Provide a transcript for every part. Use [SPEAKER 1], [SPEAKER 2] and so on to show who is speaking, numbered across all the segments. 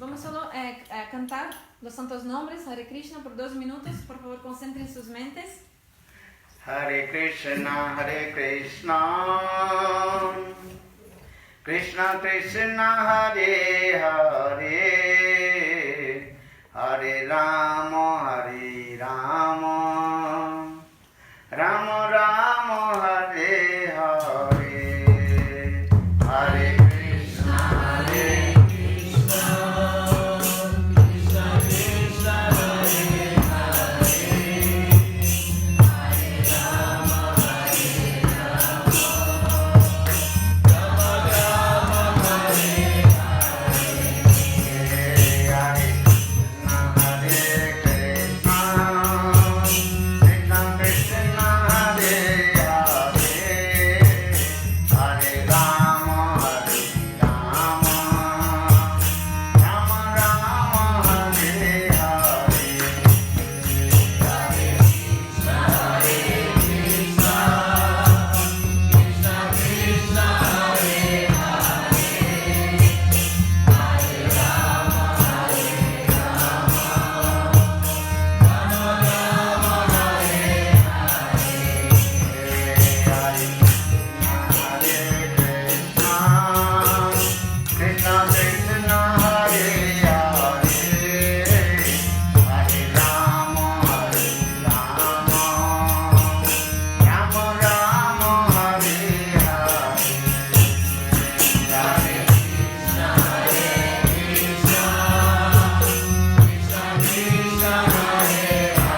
[SPEAKER 1] Vamos solo a cantar los santos nombres, Hare Krishna, por 2 minutos. Por favor, concentren sus mentes.
[SPEAKER 2] Hare Krishna, Krishna Krishna, Hare Hare, Hare Rama, Rama Rama, Hare Hare, Hare Krishna, Krishna Krishna, Hare Hare, Hare Rama, Rama Rama, Hare Hare, Hare Krishna, Krishna Krishna, Hare Hare, Hare Rama, Rama Rama, Hare Hare, Hare Krishna, Krishna Krishna, Hare Hare, Hare Rama, Rama Rama, Hare Hare, Hare Krishna, Krishna Krishna, Hare Hare, Hare Rama, Rama Rama, Hare Hare, Hare Krishna, Krishna Krishna, Hare Hare,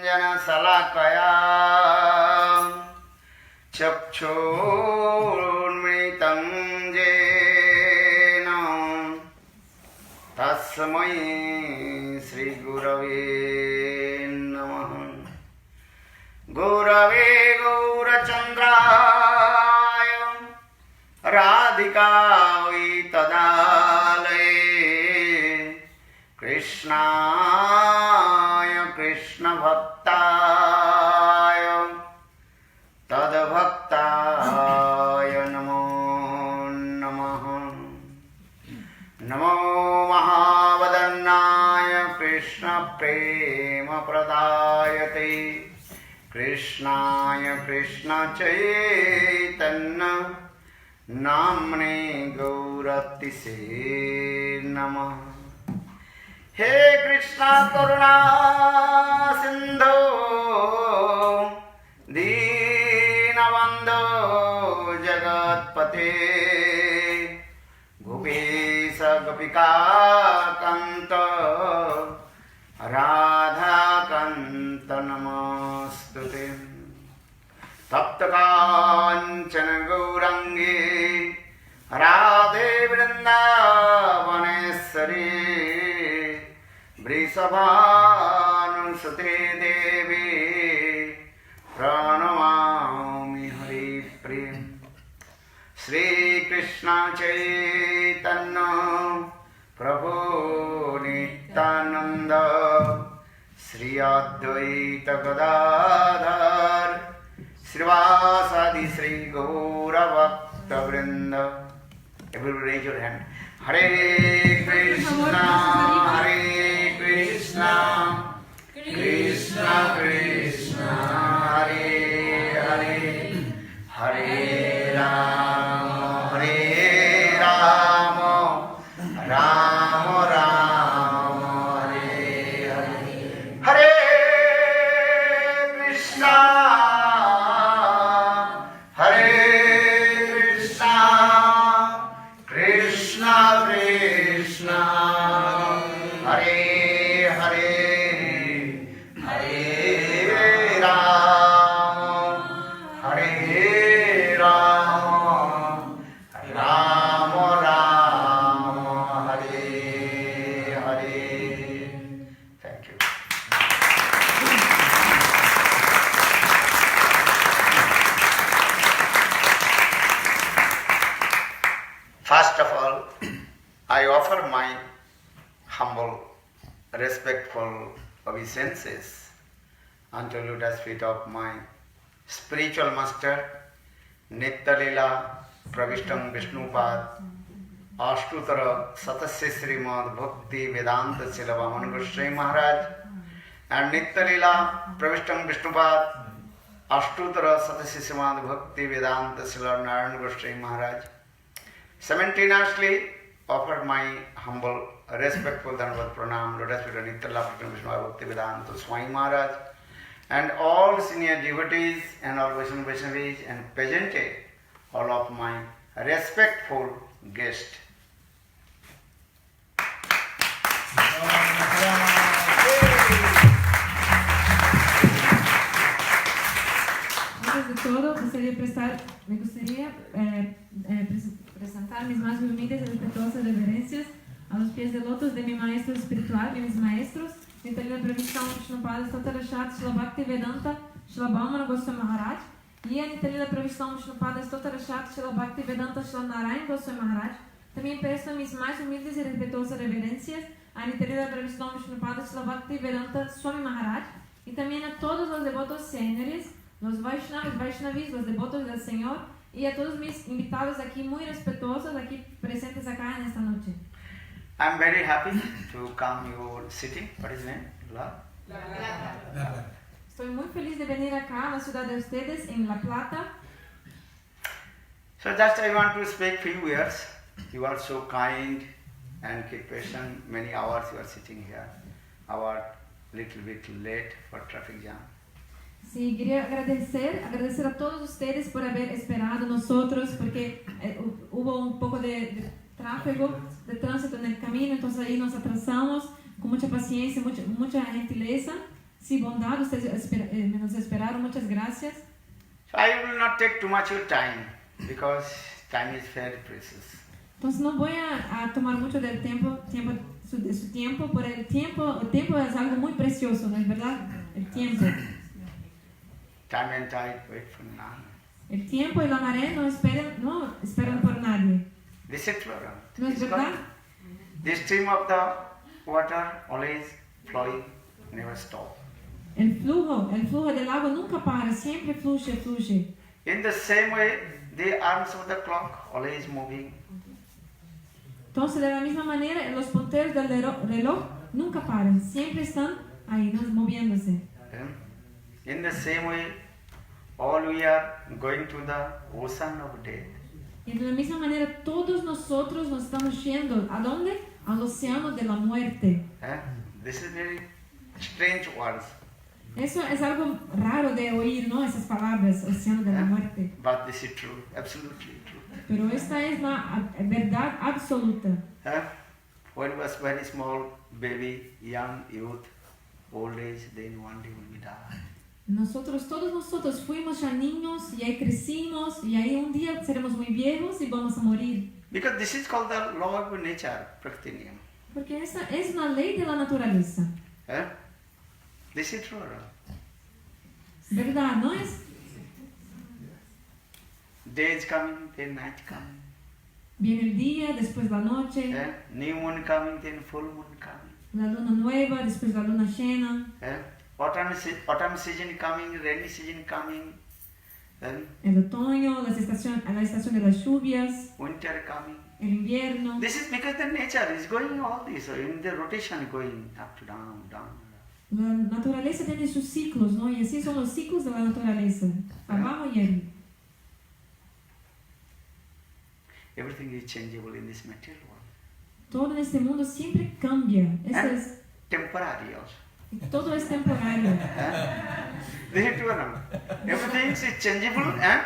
[SPEAKER 2] ज्ञानाञ्जनशलाकया चक्षुरुन्मिलितं येन तस्मै श्रीगुरवे नमः। गुरवे गौरचन्द्राय राधिकायै तदालये कृष्णाय कृष्णभक्ताय तद्भक्ताय नमो नमः। नमो महावदन्नाय कृष्णप्रेमप्रदायते कृष्णाय कृष्णचैतन्य नाम्ने गौरतिसे नमः। हे कृष्णा करुणा सिंधु दीनबंधो जगत्पते गोपी Gopika Kanta Radha Kanta Namostute Tapta Kanchana Gaurangi Radhe Vrindavaneshwari Vrisabhanusute Devi Pranamami Hari Prem Shri Krishna Chaitanya Prabhu Nityananda Shri Advaita Gadadhar Srivasadi Shri Gaura Bhakta Vrinda. Everybody raise your hand. Hare Krishna, Hare Krishna, Krishna Krishna, Hare Hare, Hare Rama, Hare Rama, Rama Rama, Hare Hare, Hare Krishna, Hare Krishna, Krishna Krishna, Hare Hare, Hare Rama, Hare Rama, Rama Rama, Hare Hare. Thank you. First of all, I offer my humble, respectful obeisances unto lotus feet of my spiritual master, Nitya Pravishtam Vishnupad, Ashtutara Satasya Srimad Bhakti Vedanta Silavan Goswami Maharaj, and Nitya Pravishtam Vishnupad, Ashtutara Satasya Srimad Bhakti Vedanta Silavan Goswami Maharaj. Simultaneously offered my humble, respectful Dhanavad Pranam, lotus feet of Nitya Pravishtam Vishnupad Bhakti Vedanta Swami Maharaj, and all senior devotees and all Vaishnavis and peasantry, all of my respectful guests.
[SPEAKER 1] Antes de todo, me gustaría presentar mis más humildes y respetuosas reverencias a los pies de lotos de mi maestro espiritual, de mis maestros, Nitya Pravishtam Vishnupad Stotarashat Shila Bhakti Vedanta Shila Bhamana Goswami Maharaj, e a Nitya Pravishtam Vishnupad Stotarashat Shila Bhakti Vedanta Shila Narayan Goswami Maharaj. También presto mis más humildes y respetuosas reverencias a Nitya Pravishtam Vishnupad Shila Bhakti Vedanta Swami Maharaj, y también a todos los devotos seniores, los Vaishnavis, los devotos del Señor, y a todos mis invitados aquí muy respetuosos, aquí presentes acá en esta noche.
[SPEAKER 2] I'm very happy to come your city. What is the name?
[SPEAKER 1] Estoy muy feliz de venir acá a la ciudad de ustedes, en La Plata.
[SPEAKER 2] So just I want to speak few words. You are so kind and keep patient. Many hours you are sitting here. Our little bit late for traffic jam.
[SPEAKER 1] Sí, quería agradecer a todos ustedes por haber esperado nosotros, porque hubo un poco de tráfico, de tránsito en el camino, entonces ahí nos atrasamos con mucha paciencia, mucha gentileza, sí, bondad, ustedes nos esperaron, muchas gracias.
[SPEAKER 2] So I will not take too much of your time because time is very precious.
[SPEAKER 1] Entonces no voy a tomar mucho del de su tiempo, por el tiempo es algo muy precioso, ¿no es verdad? El tiempo.
[SPEAKER 2] Time and tide wait for none.
[SPEAKER 1] El tiempo y la marea no esperan por nadie.
[SPEAKER 2] This is true.
[SPEAKER 1] ¿No es verdad?
[SPEAKER 2] The stream of the water always flowing, never stop.
[SPEAKER 1] El flujo del agua nunca para, siempre fluye.
[SPEAKER 2] In the same way, the arms of the clock always moving.
[SPEAKER 1] Entonces, de la misma manera, los punteros del reloj nunca paran, siempre están ahí, moviéndose.
[SPEAKER 2] In the same way, all we are going to the ocean of death.
[SPEAKER 1] Y de la misma manera, todos nosotros nos estamos yendo, ¿a dónde? Al océano de la muerte.
[SPEAKER 2] This is very strange words.
[SPEAKER 1] Eso es algo raro de oír, ¿no? Esas palabras, océano de la muerte.
[SPEAKER 2] But this is true, absolutely true.
[SPEAKER 1] Pero esta es la verdad absoluta.
[SPEAKER 2] When was very small baby, young youth, old age, then one day will be die.
[SPEAKER 1] Todos nosotros fuimos ya niños y ahí crecimos y ahí un día seremos muy viejos y vamos a morir.
[SPEAKER 2] Because this is called the law of nature, Prakriti niyam.
[SPEAKER 1] Porque esa es una ley de la naturaleza.
[SPEAKER 2] This is true.
[SPEAKER 1] ¿Verdad? ¿No es?
[SPEAKER 2] Day is coming, then night coming.
[SPEAKER 1] Viene el día, después la noche.
[SPEAKER 2] New moon coming, then full moon coming.
[SPEAKER 1] La luna nueva, después la luna llena.
[SPEAKER 2] Autumn season coming, rainy season coming.
[SPEAKER 1] El otoño, la estación de las lluvias.
[SPEAKER 2] Winter coming.
[SPEAKER 1] El invierno.
[SPEAKER 2] This is because the nature is going all this, in the rotation going up to down, down.
[SPEAKER 1] La naturaleza tiene sus ciclos, ¿no? Y así son los ciclos de la naturaleza. Abajo y arriba.
[SPEAKER 2] Everything is changeable in this material world.
[SPEAKER 1] Todo en este mundo siempre cambia. Eso es
[SPEAKER 2] temporary also.
[SPEAKER 1] Todo es temporario.
[SPEAKER 2] Everything is changeable and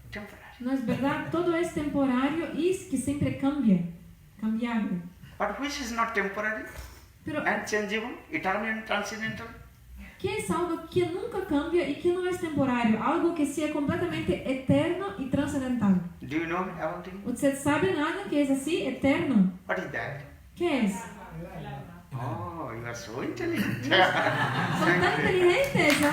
[SPEAKER 2] temporary.
[SPEAKER 1] No es verdad, todo es temporario y es que siempre cambia, cambiable.
[SPEAKER 2] But which is not temporary and changeable, eternal and transcendental?
[SPEAKER 1] ¿Qué es algo que nunca cambia y que no es temporario? Algo que sea completamente eterno y trascendental.
[SPEAKER 2] Do you know about it?
[SPEAKER 1] ¿Usted sabe nada que es así, eterno?
[SPEAKER 2] What is that?
[SPEAKER 1] ¿Qué es?
[SPEAKER 2] Oh, you are so intelligent.
[SPEAKER 1] Son tan inteligentes, ¿no?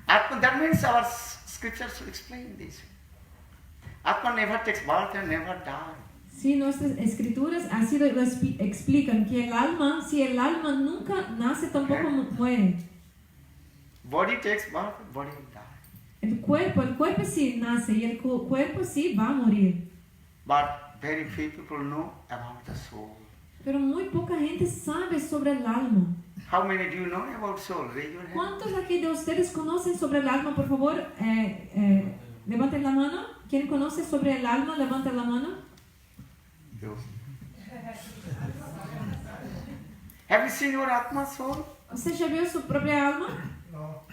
[SPEAKER 2] Atma, that means our scriptures explain this. Atma never takes birth and never dies.
[SPEAKER 1] Sí, nuestras escrituras así lo explican, que el alma, si el alma nunca nace, tampoco muere.
[SPEAKER 2] Body takes birth, body will die.
[SPEAKER 1] El cuerpo sí nace y el cuerpo sí va a morir.
[SPEAKER 2] But very few people know about the soul.
[SPEAKER 1] Pero muy poca gente sabe sobre el alma.
[SPEAKER 2] How many do you know about soul? Raise your hand.
[SPEAKER 1] ¿Cuántos aquí de ustedes conocen sobre el alma? Por favor, levanten la mano. ¿Quién conoce sobre el alma? Levanten la mano.
[SPEAKER 2] Yo. Have you seen your Atma soul?
[SPEAKER 1] ¿Usted ya vio su propia alma?
[SPEAKER 3] No.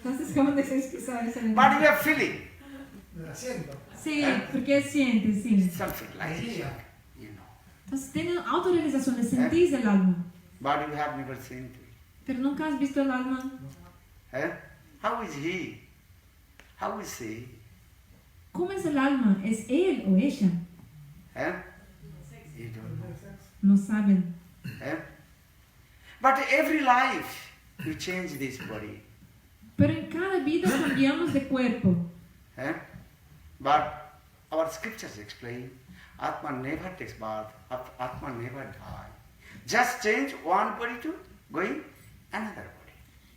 [SPEAKER 1] Entonces, ¿cómo decís que sabes el
[SPEAKER 2] alma? But you are feeling.
[SPEAKER 3] La siento.
[SPEAKER 1] Sí, porque siente, sí.
[SPEAKER 2] Self-realization, you know.
[SPEAKER 1] Entonces, tienen autorrealización, le sentís el alma.
[SPEAKER 2] But you have never seen it.
[SPEAKER 1] Pero nunca has visto el alma.
[SPEAKER 2] How is he? How is he?
[SPEAKER 1] ¿Cómo es el alma? ¿Es él o ella?
[SPEAKER 2] You don't know.
[SPEAKER 1] No saben.
[SPEAKER 2] But every life you change this body.
[SPEAKER 1] Pero en cada vida cambiamos de cuerpo.
[SPEAKER 2] But our scriptures explain, Atma never takes birth, Atma never dies. Just change one body to going another body.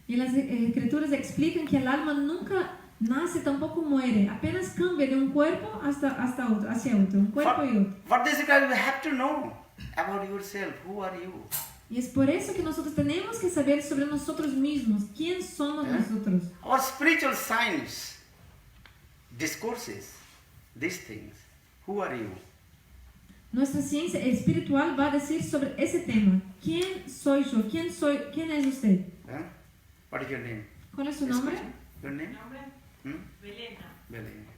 [SPEAKER 1] Y las escrituras explican que el alma nunca nace, tampoco muere. Apenas cambia de un cuerpo hacia otro, un cuerpo y otro.
[SPEAKER 2] For this you have to know about yourself. Who are you?
[SPEAKER 1] Y es por eso que nosotros tenemos que saber sobre nosotros mismos. ¿Quién somos nosotros?
[SPEAKER 2] Our spiritual science discourses these things. Who are you?
[SPEAKER 1] Nuestra ciencia espiritual va a decir sobre ese tema. ¿Quién soy yo? ¿Quién es usted?
[SPEAKER 2] What is your name?
[SPEAKER 1] ¿Cuál es su nombre?
[SPEAKER 2] Your name?
[SPEAKER 4] Belena.
[SPEAKER 2] Belena.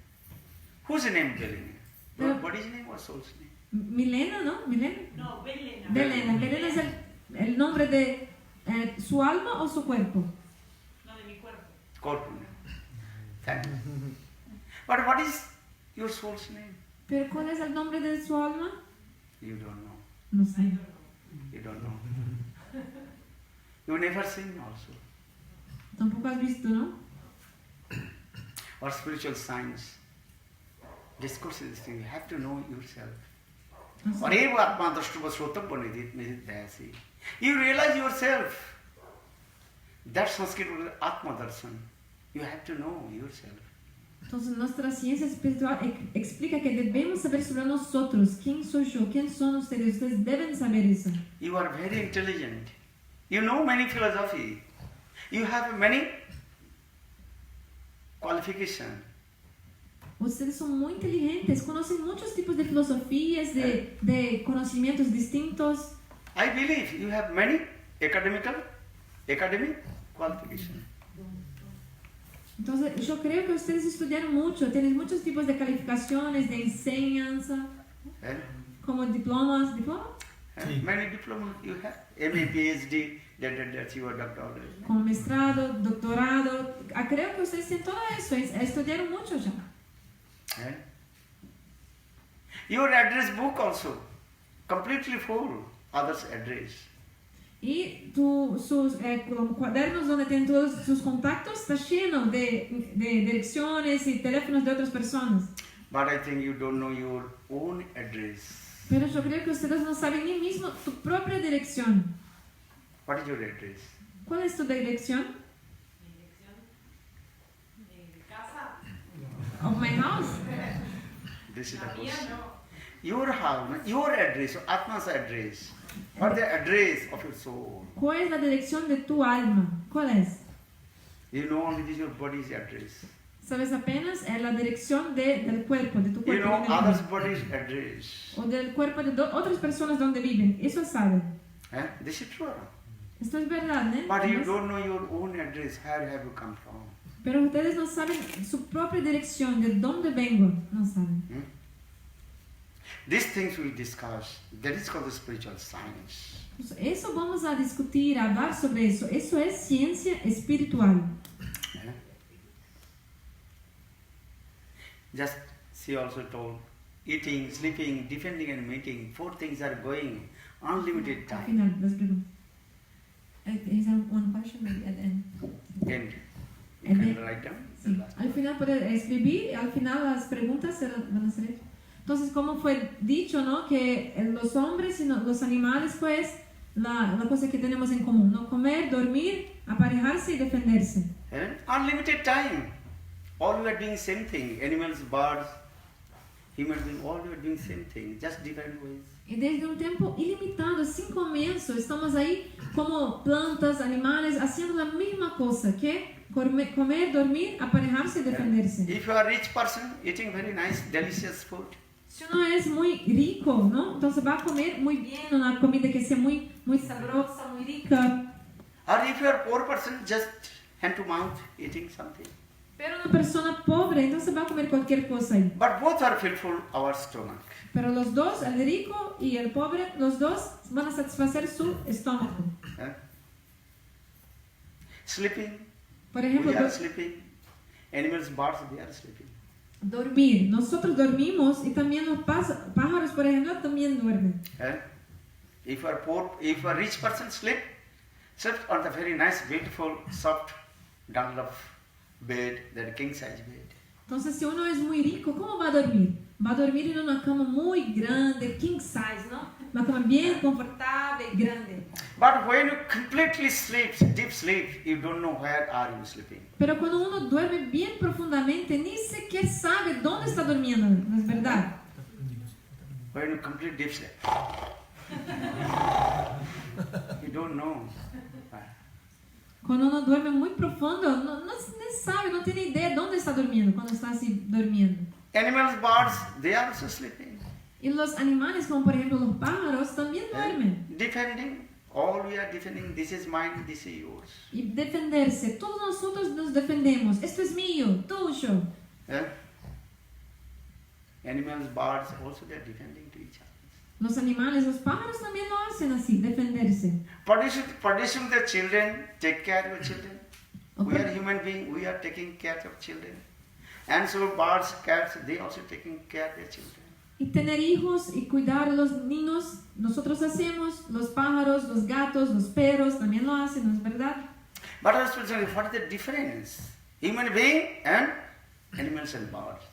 [SPEAKER 2] Whose name Belena? Your body's name or soul's name?
[SPEAKER 1] Milena, ¿no? ¿Milena?
[SPEAKER 4] No, Belena.
[SPEAKER 1] Belena. Belena es el nombre de su alma o su cuerpo.
[SPEAKER 4] No, de mi cuerpo.
[SPEAKER 2] Cuerpo. Thank you. But what is your soul's name?
[SPEAKER 1] ¿Pero cuál es el nombre de su alma?
[SPEAKER 2] You don't know.
[SPEAKER 1] No sé.
[SPEAKER 2] You don't know. You never seen also.
[SPEAKER 1] Tampoco has visto, ¿no?
[SPEAKER 2] Or spiritual science discusses this thing. You have to know yourself. Whatever Atma Drashtuva Srotam Panidit Nidit. You realize yourself. That Sanskrit word Atma Darshan. You have to know yourself.
[SPEAKER 1] Entonces nuestra ciencia espiritual explica que debemos saber sobre nosotros. ¿Quién soy yo? ¿Quién son ustedes? Ustedes deben saber eso.
[SPEAKER 2] You are very intelligent. You know many philosophy. You have many qualifications.
[SPEAKER 1] Ustedes son muy inteligentes, conocen muchos tipos de filosofías, de conocimientos distintos.
[SPEAKER 2] I believe you have many academic qualifications.
[SPEAKER 1] Entonces, yo creo que ustedes estudiaron mucho, tienen muchos tipos de calificaciones, de enseñanza,
[SPEAKER 2] Eh?
[SPEAKER 1] como diplomas.
[SPEAKER 2] Many diplomas you have. MA, PhD, that you are doctor already.
[SPEAKER 1] Como mestrado, doctorado. Creo que ustedes tienen todo eso, estudiaron mucho ya.
[SPEAKER 2] Eh? Your address book also, completely full, others' address.
[SPEAKER 1] Y sus cuadernos donde tienen todos sus contactos está lleno de direcciones y teléfonos de otras personas.
[SPEAKER 2] But I think you don't know your own address.
[SPEAKER 1] Pero yo creo que ustedes no saben ni mismo tu propia dirección.
[SPEAKER 2] What is your address?
[SPEAKER 1] ¿Cuál es tu dirección?
[SPEAKER 4] Dirección de casa.
[SPEAKER 1] Of my house.
[SPEAKER 2] This is the
[SPEAKER 4] La mía
[SPEAKER 2] question.
[SPEAKER 4] no.
[SPEAKER 2] Your house, your address, Atma's address, or the address of your soul.
[SPEAKER 1] ¿Cuál es la dirección de tu alma? ¿Cuál es?
[SPEAKER 2] You know only this is your body's address.
[SPEAKER 1] Sabes apenas la dirección del cuerpo, de tu
[SPEAKER 2] You
[SPEAKER 1] cuerpo.
[SPEAKER 2] know
[SPEAKER 1] donde
[SPEAKER 2] others'
[SPEAKER 1] viven.
[SPEAKER 2] body's address.
[SPEAKER 1] O del cuerpo de otras personas donde viven. Eso saben.
[SPEAKER 2] Eh? This is true.
[SPEAKER 1] Esto es verdad, ¿eh?
[SPEAKER 2] But you don't know your own address. Where have you come from?
[SPEAKER 1] Pero ustedes no saben su propia dirección, de dónde vengo. No saben.
[SPEAKER 2] These things we discuss. That is called the spiritual science.
[SPEAKER 1] Eso vamos a discutir, a hablar sobre eso. Eso es ciencia espiritual.
[SPEAKER 2] Eh? Just she also told, eating, sleeping, defending and mating, 4 things are going, unlimited
[SPEAKER 1] Al
[SPEAKER 2] time.
[SPEAKER 1] final, las preguntas. Is there one question maybe at the end?
[SPEAKER 2] And you
[SPEAKER 1] And
[SPEAKER 2] can
[SPEAKER 1] then-
[SPEAKER 2] write down the
[SPEAKER 1] Sí.
[SPEAKER 2] last.
[SPEAKER 1] Al final puede escribir y al final las preguntas van a ser hechas. Entonces, como fue dicho, ¿no? Que los hombres y los animales, pues, la cosa que tenemos en común, ¿no? Comer, dormir, aparejarse y defenderse.
[SPEAKER 2] And unlimited time. All we are doing same thing. Animals, birds, human beings, all we are doing same thing, just different ways.
[SPEAKER 1] Y desde un tiempo ilimitado, sin comienzo, estamos ahí como plantas, animales, haciendo la misma cosa, que comer, dormir, aparejarse y defenderse.
[SPEAKER 2] If you are a rich person, eating very nice, delicious food,
[SPEAKER 1] Si uno es muy rico, ¿no? Entonces va a comer muy bien, una comida que sea muy sabrosa, muy rica.
[SPEAKER 2] or if you are a poor person, just hand to mouth, eating something.
[SPEAKER 1] Pero una persona pobre, entonces va a comer cualquier cosa ahí.
[SPEAKER 2] But both are fulfill our stomach.
[SPEAKER 1] Pero los dos, el rico y el pobre, los dos van a satisfacer su estómago.
[SPEAKER 2] Eh? Sleeping,
[SPEAKER 1] Por ejemplo,
[SPEAKER 2] we are sleeping. Animals, birds, they are sleeping.
[SPEAKER 1] dormir. Nosotros dormimos y también los pájaros, por ejemplo, también duermen.
[SPEAKER 2] Eh? If you are poor, if you are rich person, sleep on the very nice, beautiful, soft, Dunlop bed, that king size bed.
[SPEAKER 1] Entonces, si uno es muy rico, ¿cómo va a dormir? Va a dormir en una cama muy grande, king size, ¿no? Una cama bien confortable y grande.
[SPEAKER 2] But when you completely sleep, deep sleep, you don't know where are you sleeping.
[SPEAKER 1] Pero cuando uno duerme bien profundamente, ni siquiera sabe dónde está durmiendo, ¿no es verdad?
[SPEAKER 2] When you complete deep sleep, you don't know.
[SPEAKER 1] Cuando uno duerme muy profundo, no sabe, no tiene idea dónde está durmiendo, cuando está así durmiendo.
[SPEAKER 2] Animals, birds, they are also sleeping.
[SPEAKER 1] Y los animales, como por ejemplo los pájaros, también duermen.
[SPEAKER 2] Defending, all we are defending, this is mine, this is yours.
[SPEAKER 1] Y defenderse, todos nosotros nos defendemos. Esto es mío, tuyo.
[SPEAKER 2] Eh? Animals, birds, also they are defending to each other.
[SPEAKER 1] Los animales, los pájaros también lo hacen así, defenderse.
[SPEAKER 2] Producing the children, take care of children.
[SPEAKER 1] O
[SPEAKER 2] We
[SPEAKER 1] pro-
[SPEAKER 2] are human beings, we are taking care of children. And so birds, cats, they also taking care of their children.
[SPEAKER 1] Y tener hijos y cuidar a los niños, nosotros hacemos, los pájaros, los gatos, los perros también lo hacen, ¿no es verdad?
[SPEAKER 2] But especially, what is the difference? Human being and animals and birds.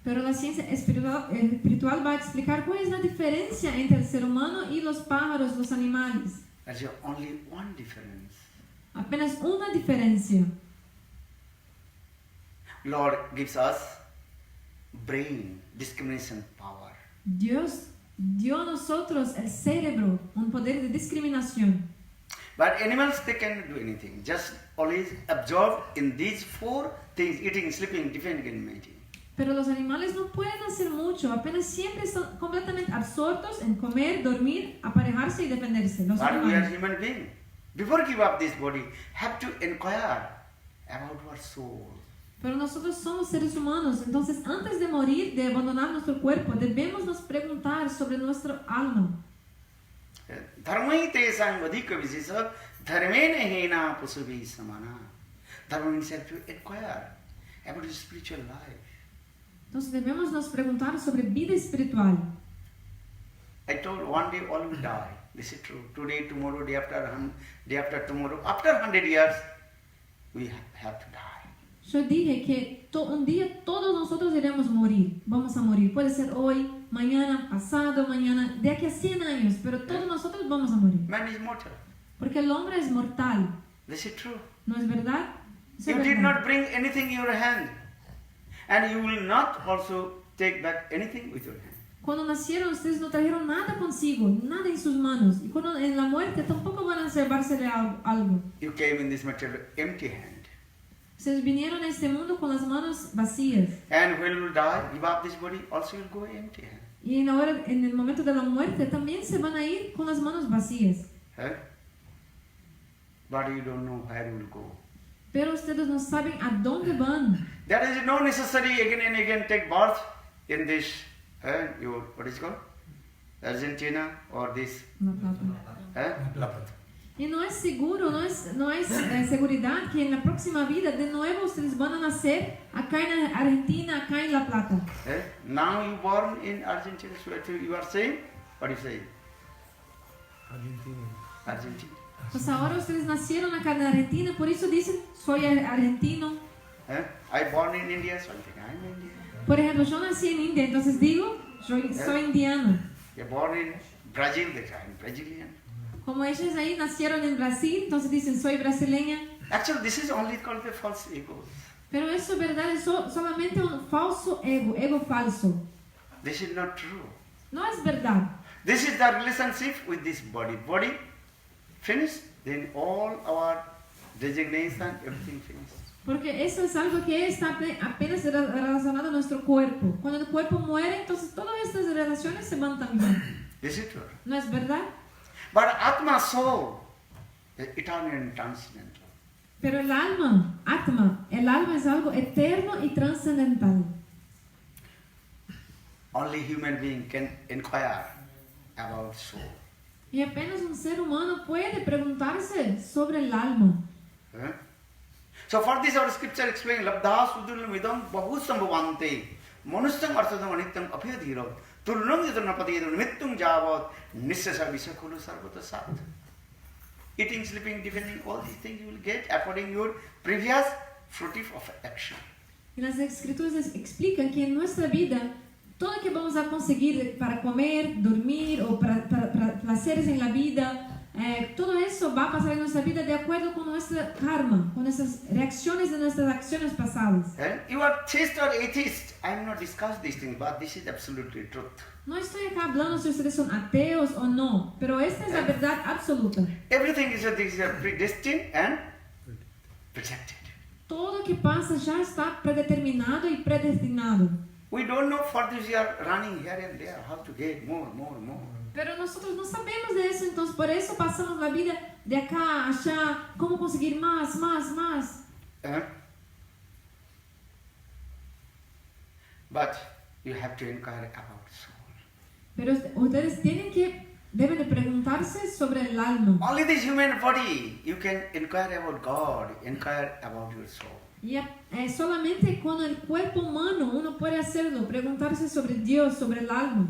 [SPEAKER 1] Pero la ciencia espiritual va a explicar cuál es la diferencia entre el ser humano y los pájaros, los animales.
[SPEAKER 2] There's only one difference.
[SPEAKER 1] Apenas una diferencia.
[SPEAKER 2] Lord gives us brain, discrimination power.
[SPEAKER 1] Dios dio a nosotros el cerebro, un poder de discriminación.
[SPEAKER 2] But animals, they cannot do anything. Just always absorb in these 4 things, eating, sleeping, defending and mating.
[SPEAKER 1] Pero los animales no pueden hacer mucho, apenas siempre están completamente absortos en comer, dormir, aparejarse y defenderse. Los
[SPEAKER 2] But we are
[SPEAKER 1] animales.
[SPEAKER 2] human beings. Before give up this body, have to inquire about our soul.
[SPEAKER 1] Pero nosotros somos seres humanos, entonces antes de morir, de abandonar nuestro cuerpo, debemos nos preguntar sobre nuestro alma.
[SPEAKER 2] Dharmai tesang vadika visesa dharmena hena pusubi samana. Dharma means have to inquire about your spiritual life.
[SPEAKER 1] Entonces debemos nos preguntar sobre vida espiritual.
[SPEAKER 2] I told one day all will die. This is true. Today, tomorrow, day after tomorrow, after 100 years, we have to die.
[SPEAKER 1] Yo dije que un día todos nosotros iremos morir, vamos a morir. Puede ser hoy, mañana, pasado, mañana, de aquí a 100 años, pero todos nosotros vamos a morir.
[SPEAKER 2] Man is mortal.
[SPEAKER 1] Porque el hombre es mortal,
[SPEAKER 2] This is true.
[SPEAKER 1] ¿no es verdad? Es
[SPEAKER 2] You
[SPEAKER 1] verdad.
[SPEAKER 2] did not bring anything in your hand, and you will not also take back anything with your hand.
[SPEAKER 1] Cuando nacieron ustedes no trajeron nada consigo, nada en sus manos. Y cuando en la muerte tampoco van a llevarse de algo.
[SPEAKER 2] You came in this material empty hand.
[SPEAKER 1] Ustedes vinieron a este mundo con las manos vacías.
[SPEAKER 2] And when you die, give up this body, also you'll go empty hand.
[SPEAKER 1] Y ahora, en el momento de la muerte, también se van a ir con las manos vacías.
[SPEAKER 2] Eh? But you don't know where you will go.
[SPEAKER 1] Pero ustedes no saben a dónde van.
[SPEAKER 2] There is no necessary again and again take birth in this, what is it called? Argentina or this.
[SPEAKER 1] La Plata.
[SPEAKER 2] Eh?
[SPEAKER 1] Y no es seguro, no hay seguridad que en la próxima vida de nuevo ustedes van a nacer acá en Argentina, acá en La Plata.
[SPEAKER 2] Eh? Now you born in Argentina, so you are saying, what you say? Argentina.
[SPEAKER 1] Pues ahora ustedes nacieron acá en Argentina, por eso dicen, soy argentino.
[SPEAKER 2] Eh? I born in India, so I'm Indian.
[SPEAKER 1] Por ejemplo, yo nací en India, entonces digo, soy indiano.
[SPEAKER 2] You're born in Brazil, I'm Brazilian.
[SPEAKER 1] Como ellos ahí nacieron en Brasil, entonces dicen, soy brasileña.
[SPEAKER 2] Actually, this is only called the false ego.
[SPEAKER 1] Pero eso, verdad, es solamente un falso ego falso.
[SPEAKER 2] This is not true.
[SPEAKER 1] No es verdad.
[SPEAKER 2] This is the relationship with this body. Body finished, then all our designation, everything finished.
[SPEAKER 1] Porque eso es algo que está apenas relacionado a nuestro cuerpo. Cuando el cuerpo muere, entonces todas estas relaciones se van también.
[SPEAKER 2] This is true.
[SPEAKER 1] ¿No es verdad?
[SPEAKER 2] But Atma soul is eternal and transcendental.
[SPEAKER 1] Pero el alma es algo eterno y trascendental.
[SPEAKER 2] Only human being can inquire about soul.
[SPEAKER 1] Y apenas un ser humano puede preguntarse sobre el alma.
[SPEAKER 2] Eh? So for this our scripture explains labdha sudulam idam bahu sambhavante manusyam arthadam anityam apyadhiram turnam yadanapatiyadam nimittum javat nissasa visakulu sarvata sat. Eating, sleeping, defending, all these things you will get according your previous fruitive of action.
[SPEAKER 1] Y las escrituras explican que en nuestra vida todo lo que vamos a conseguir para comer, dormir o para placeres en la vida, todo eso va a pasar en nuestra vida de acuerdo con nuestra karma, con nuestras reacciones de nuestras acciones pasadas.
[SPEAKER 2] You are theist or atheist. I am not discussing these things, but this is absolutely truth.
[SPEAKER 1] No estoy acá hablando si ustedes son ateos o no, pero esta es la verdad absoluta.
[SPEAKER 2] Everything is predestined and projected.
[SPEAKER 1] Todo lo que pasa ya está predeterminado y predestinado.
[SPEAKER 2] We don't know for this we are running here and there how to get more.
[SPEAKER 1] Pero nosotros no sabemos de eso, entonces por eso pasamos la vida de acá a allá, cómo conseguir más.
[SPEAKER 2] But you have to inquire about soul.
[SPEAKER 1] Pero ustedes deben de preguntarse sobre el alma.
[SPEAKER 2] Only this human body you can inquire about God, inquire about your soul.
[SPEAKER 1] Y solamente con el cuerpo humano uno puede hacerlo, preguntarse sobre Dios, sobre el alma.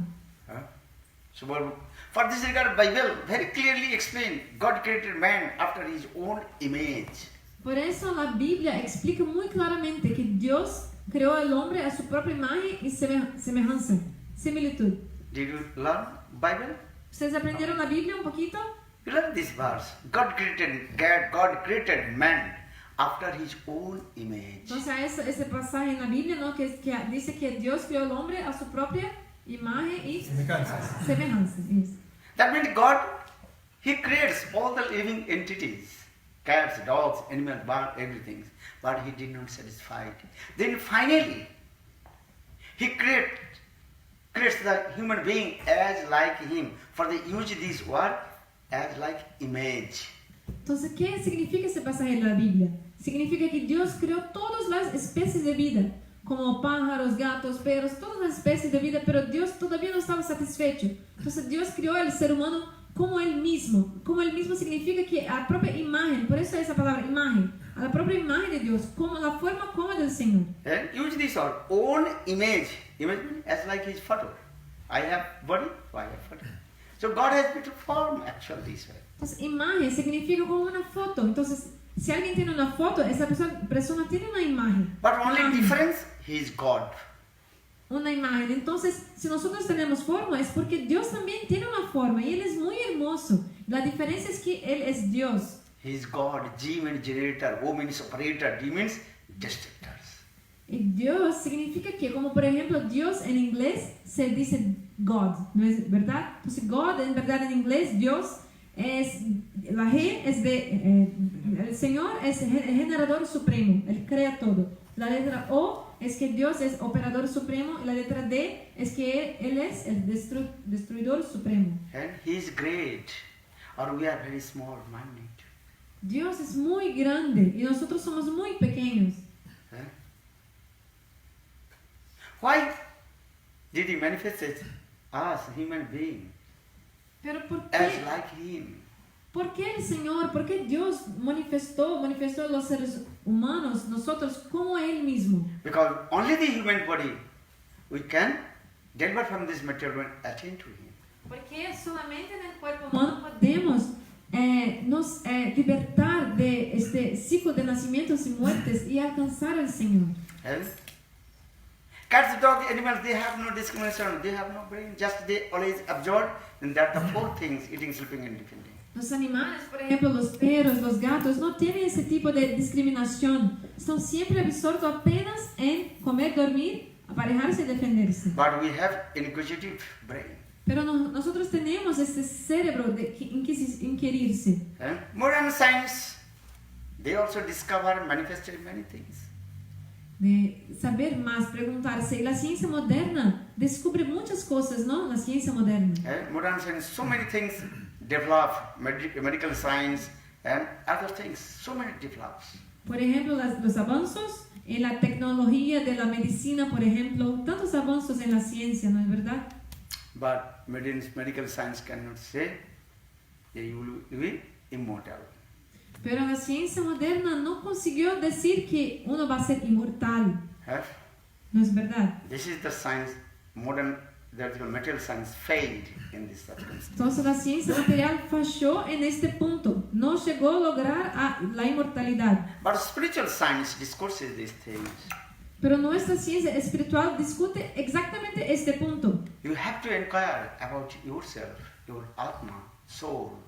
[SPEAKER 2] So for this regard, Bible very clearly explained God created man after His own image.
[SPEAKER 1] Por eso la Biblia explica muy claramente que Dios creó al hombre a su propia imagen y semejanza, similitud.
[SPEAKER 2] Did you learn Bible?
[SPEAKER 1] ¿Ustedes aprendieron la Biblia un poquito?
[SPEAKER 2] You learn this verse. God created man after His own image.
[SPEAKER 1] Entonces ese pasaje en la Biblia, ¿no? que dice que Dios creó al hombre a su propia imagen y semejanza. Yes.
[SPEAKER 2] That means God, He creates all the living entities, cats, dogs, animals, birds, everything. But He did not satisfy it. Then finally, He creates the human being as like him. For they use this word as like image.
[SPEAKER 1] Entonces, ¿qué significa ese pasaje de la Biblia? Significa que Dios creó todas las especies de vida, como pájaros, gatos, perros, todas las especies de vida, pero Dios todavía no estaba satisfecho. Entonces Dios creó al ser humano como Él mismo. Como Él mismo significa que a propia imagen, por eso esa palabra imagen, a la propia imagen de Dios, como la forma como del Señor.
[SPEAKER 2] And use this word, own image. Image means as like his photo. I have body, so I have photo. So God has made a form actually this way.
[SPEAKER 1] Entonces, imagen significa como una foto. Entonces, si alguien tiene una foto, esa persona tiene una imagen.
[SPEAKER 2] But only
[SPEAKER 1] Imagen.
[SPEAKER 2] difference, he is God.
[SPEAKER 1] Una imagen. Entonces, si nosotros tenemos forma, es porque Dios también tiene una forma y Él es muy hermoso. La diferencia es que Él es Dios.
[SPEAKER 2] He is God. G means generator, O means operator, D means destructors.
[SPEAKER 1] Y Dios significa que, como por ejemplo, Dios en inglés se dice God, ¿no es verdad? Entonces, God en verdad en inglés, Dios es, la G es de, el Señor es el generador supremo, Él crea todo. La letra O es que Dios es operador supremo y la letra D es que Él es el destruidor supremo.
[SPEAKER 2] And he is great, or we are very small, minute.
[SPEAKER 1] Dios es muy grande y nosotros somos muy pequeños.
[SPEAKER 2] Eh? Why did he manifest us, human being,
[SPEAKER 1] Pero ¿por
[SPEAKER 2] as
[SPEAKER 1] qué?
[SPEAKER 2] like him?
[SPEAKER 1] ¿Por qué el Señor, por qué Dios manifestó a los seres humanos, nosotros, como Él mismo?
[SPEAKER 2] Because only the human body we can deliver from this material and attain to him.
[SPEAKER 1] Porque solamente en el cuerpo humano podemos nos libertar de este ciclo de nacimientos y muertes y alcanzar al Señor.
[SPEAKER 2] Eh? Cats, dogs, animals, they have no discrimination, they have no brain, just they always absorb, and that the four things, eating, sleeping and defending.
[SPEAKER 1] Los animales, por ejemplo, los perros, los gatos, no tienen ese tipo de discriminación. Están siempre absortos apenas en comer, dormir, aparejarse y defenderse.
[SPEAKER 2] But we have inquisitive brain.
[SPEAKER 1] Pero nosotros tenemos este cerebro de inquirirse.
[SPEAKER 2] Eh? Modern science, they also discover, manifested many things.
[SPEAKER 1] De saber más, preguntarse. Y la ciencia moderna descubre muchas cosas, ¿no? La ciencia moderna.
[SPEAKER 2] Modern science, so many things develop, medical science and other things, so many develops.
[SPEAKER 1] Por ejemplo, los avances en la tecnología de la medicina, por ejemplo, tantos avances en la ciencia, ¿no es verdad?
[SPEAKER 2] But medical science cannot say that you will be immortal.
[SPEAKER 1] Pero la ciencia moderna no consiguió decir que uno va a ser inmortal, ¿no es verdad?
[SPEAKER 2] This is the science, modern material science failed in this circumstance.
[SPEAKER 1] Entonces la ciencia material falló en este punto, no llegó a lograr la inmortalidad.
[SPEAKER 2] But spiritual science discourses these things.
[SPEAKER 1] Pero nuestra ciencia espiritual discute exactamente este punto.
[SPEAKER 2] You have to inquire about yourself, your atma, soul.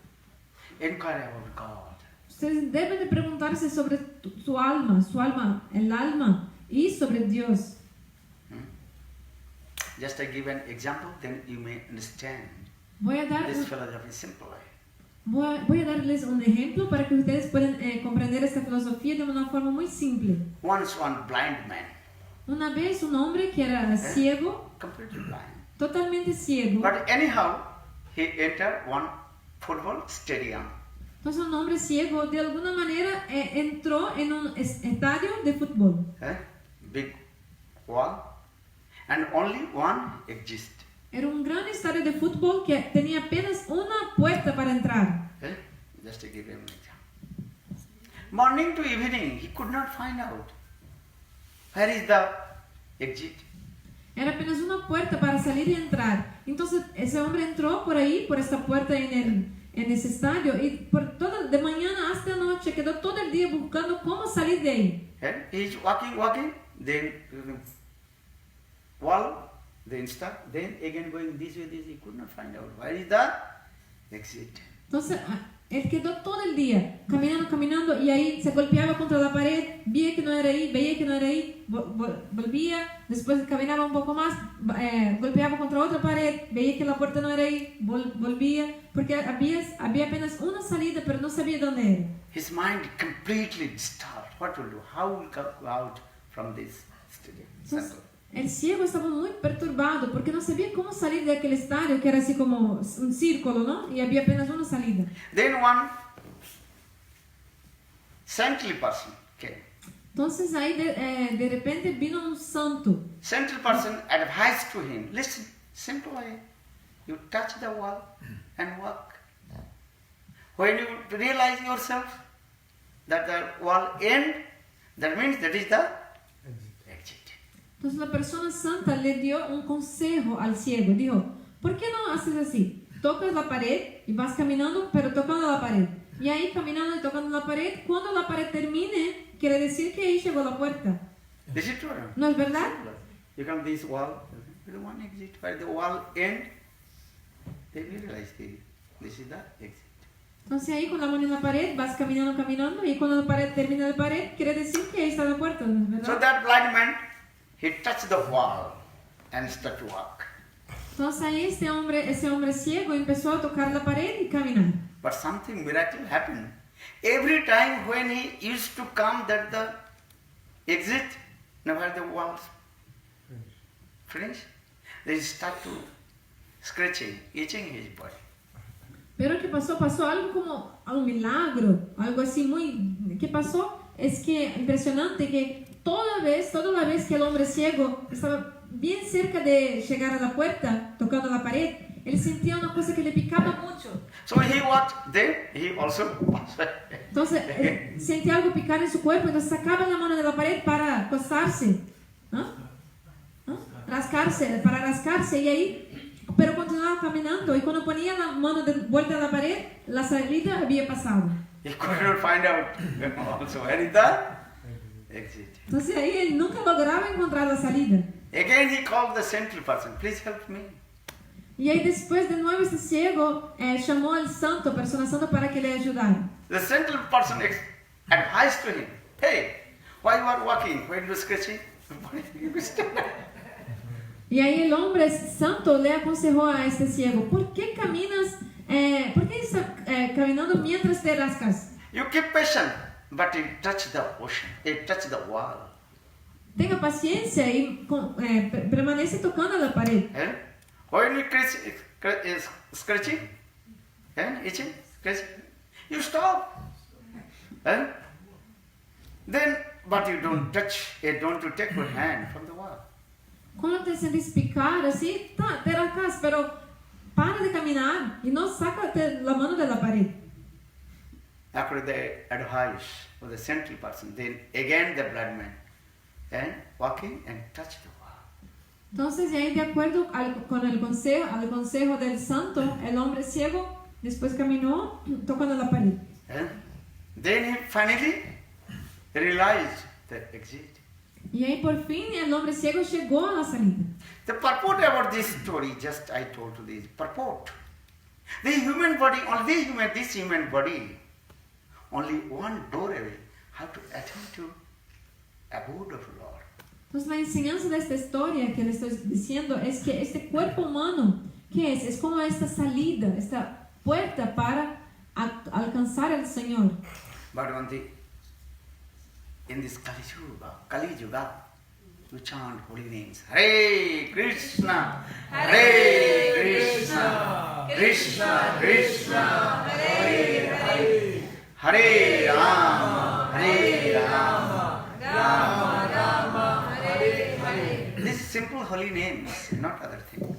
[SPEAKER 2] Inquire about God.
[SPEAKER 1] Ustedes deben de preguntarse sobre su alma, el alma y sobre Dios.
[SPEAKER 2] Just to give an example, then you may understand
[SPEAKER 1] Voy a
[SPEAKER 2] this philosophy simply.
[SPEAKER 1] Voy a darles un ejemplo para que ustedes puedan comprender esta filosofía de una forma muy simple.
[SPEAKER 2] Once one blind man,
[SPEAKER 1] Una vez un hombre que era ciego,
[SPEAKER 2] completely blind.
[SPEAKER 1] totalmente ciego.
[SPEAKER 2] But anyhow, he entered one football stadium.
[SPEAKER 1] Entonces un hombre ciego de alguna manera entró en un estadio de fútbol.
[SPEAKER 2] Big wall, and only one exists.
[SPEAKER 1] Era un gran estadio de fútbol que tenía apenas una puerta para entrar.
[SPEAKER 2] Just to give him an example. Morning to evening, he could not find out where is the exit.
[SPEAKER 1] Era apenas una puerta para salir y entrar. Entonces ese hombre entró por ahí, por esta puerta en ese estadio y de mañana hasta noche quedó todo el día buscando cómo salir de ahí.
[SPEAKER 2] He is walking, then wall, then stop, then again going this way, he could not find out where is the exit.
[SPEAKER 1] Entonces él quedó todo el día caminando y ahí se golpeaba contra la pared, veía que no era ahí, volvía, después caminaba un poco más, golpeaba contra otra pared, veía que la puerta no era ahí, volvía, porque había apenas una salida pero no sabía dónde era.
[SPEAKER 2] His mind completely disturbed. What will do? How will go out from this stadium?
[SPEAKER 1] Entonces, el ciego estaba muy perturbado porque no sabía cómo salir de aquel estadio que era así como un círculo, ¿no? Y había apenas una salida.
[SPEAKER 2] Then one saintly person came.
[SPEAKER 1] Entonces ahí de repente vino un santo.
[SPEAKER 2] Saintly person advised to him, listen, simple way. You touch the wall and walk. When you realize yourself that the wall end, that means that is the exit.
[SPEAKER 1] Entonces la persona santa le dio un consejo al ciego. Dijo, ¿por qué no haces así? Tocas la pared y vas caminando, pero tocando la pared. Y ahí caminando y tocando la pared, cuando la pared termine, quiere decir que ahí llegó la puerta.
[SPEAKER 2] Is it true?
[SPEAKER 1] ¿No es verdad?
[SPEAKER 2] You come this wall, the one exit. Where the wall end, they realize this is the exit.
[SPEAKER 1] Entonces ahí con la mano en la pared, vas caminando, caminando, y cuando la pared termina la pared, quiere decir que ahí está la puerta, ¿no es
[SPEAKER 2] So
[SPEAKER 1] verdad?
[SPEAKER 2] that blind man, he touched the wall and started to walk.
[SPEAKER 1] Entonces ahí ese hombre ciego empezó a tocar la pared y caminar.
[SPEAKER 2] But something miraculous happened. Every time when he used to come that the exit, now where the walls finish, they start to scratching, itching his body.
[SPEAKER 1] Pero que pasó algo como un milagro, algo así muy... ¿Qué pasó? Es que impresionante que toda la vez que el hombre ciego estaba bien cerca de llegar a la puerta, tocando la pared, él sentía una cosa que le picaba mucho.
[SPEAKER 2] So he walked, then he also passed.
[SPEAKER 1] Entonces sentía algo picar en su cuerpo, entonces sacaba la mano de la pared para acostarse, ¿no? Para rascarse, y ahí... Pero continuaba caminando y cuando ponía la mano de vuelta a la pared, la salida había pasado.
[SPEAKER 2] He could not find out also where is the exit.
[SPEAKER 1] Entonces ahí él nunca lograba encontrar la salida.
[SPEAKER 2] Again he called the central person, please help me.
[SPEAKER 1] Y ahí después de nuevo este ciego llamó al santo, persona santa, para que le ayudara.
[SPEAKER 2] The central person advised to him, hey, why you are walking, why you are scratching?
[SPEAKER 1] Y ahí el hombre santo le aconsejó a este ciego, ¿por qué caminas, por qué estás caminando mientras te rascas?
[SPEAKER 2] You keep patient, but you touch the ocean, you touch the wall.
[SPEAKER 1] Tenga paciencia y permanece tocando la pared.
[SPEAKER 2] When you scratching, itching, scratching, you stop. Then, but you don't touch, don't you take your hand from the wall.
[SPEAKER 1] Cuando te sientes picar así, te rascas, pero para de caminar y no saca la mano de la pared.
[SPEAKER 2] After the advice of the central person, then again the blind man, walking and touch the wall.
[SPEAKER 1] Entonces, y ahí de acuerdo al consejo del santo, el hombre ciego después caminó tocando la pared.
[SPEAKER 2] Then he finally realized the exit.
[SPEAKER 1] Y ahí por fin el hombre ciego llegó a la salida.
[SPEAKER 2] The purport about this story, just I told you this purport. The human body, only this human body, only one door away, how to attend to abode of the Lord.
[SPEAKER 1] Entonces la enseñanza de esta historia que le estoy diciendo es que este cuerpo humano, ¿qué es? Es como esta salida, esta puerta para alcanzar al Señor.
[SPEAKER 2] But in this Kali Yuga, to chant holy names. Hare Krishna, Hare Krishna, Krishna Krishna, Hare Hare, Hare Rama, Hare Rama, Rama Rama, Hare Hare. These simple holy names, not other things.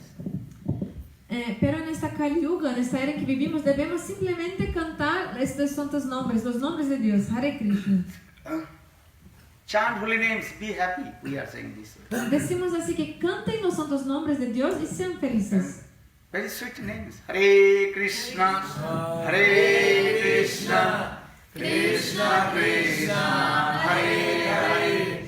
[SPEAKER 1] Pero en esta Kali Yuga, en esta era en que vivimos, debemos simplemente cantar estos santos nombres, los nombres de Dios. Hare Krishna.
[SPEAKER 2] Chant holy names, be happy. We are saying this.
[SPEAKER 1] Decimos así que canten los santos nombres de Dios y sean felices.
[SPEAKER 2] Very sweet names. Hare Krishna, Hare Krishna, Krishna Krishna, Hare Hare,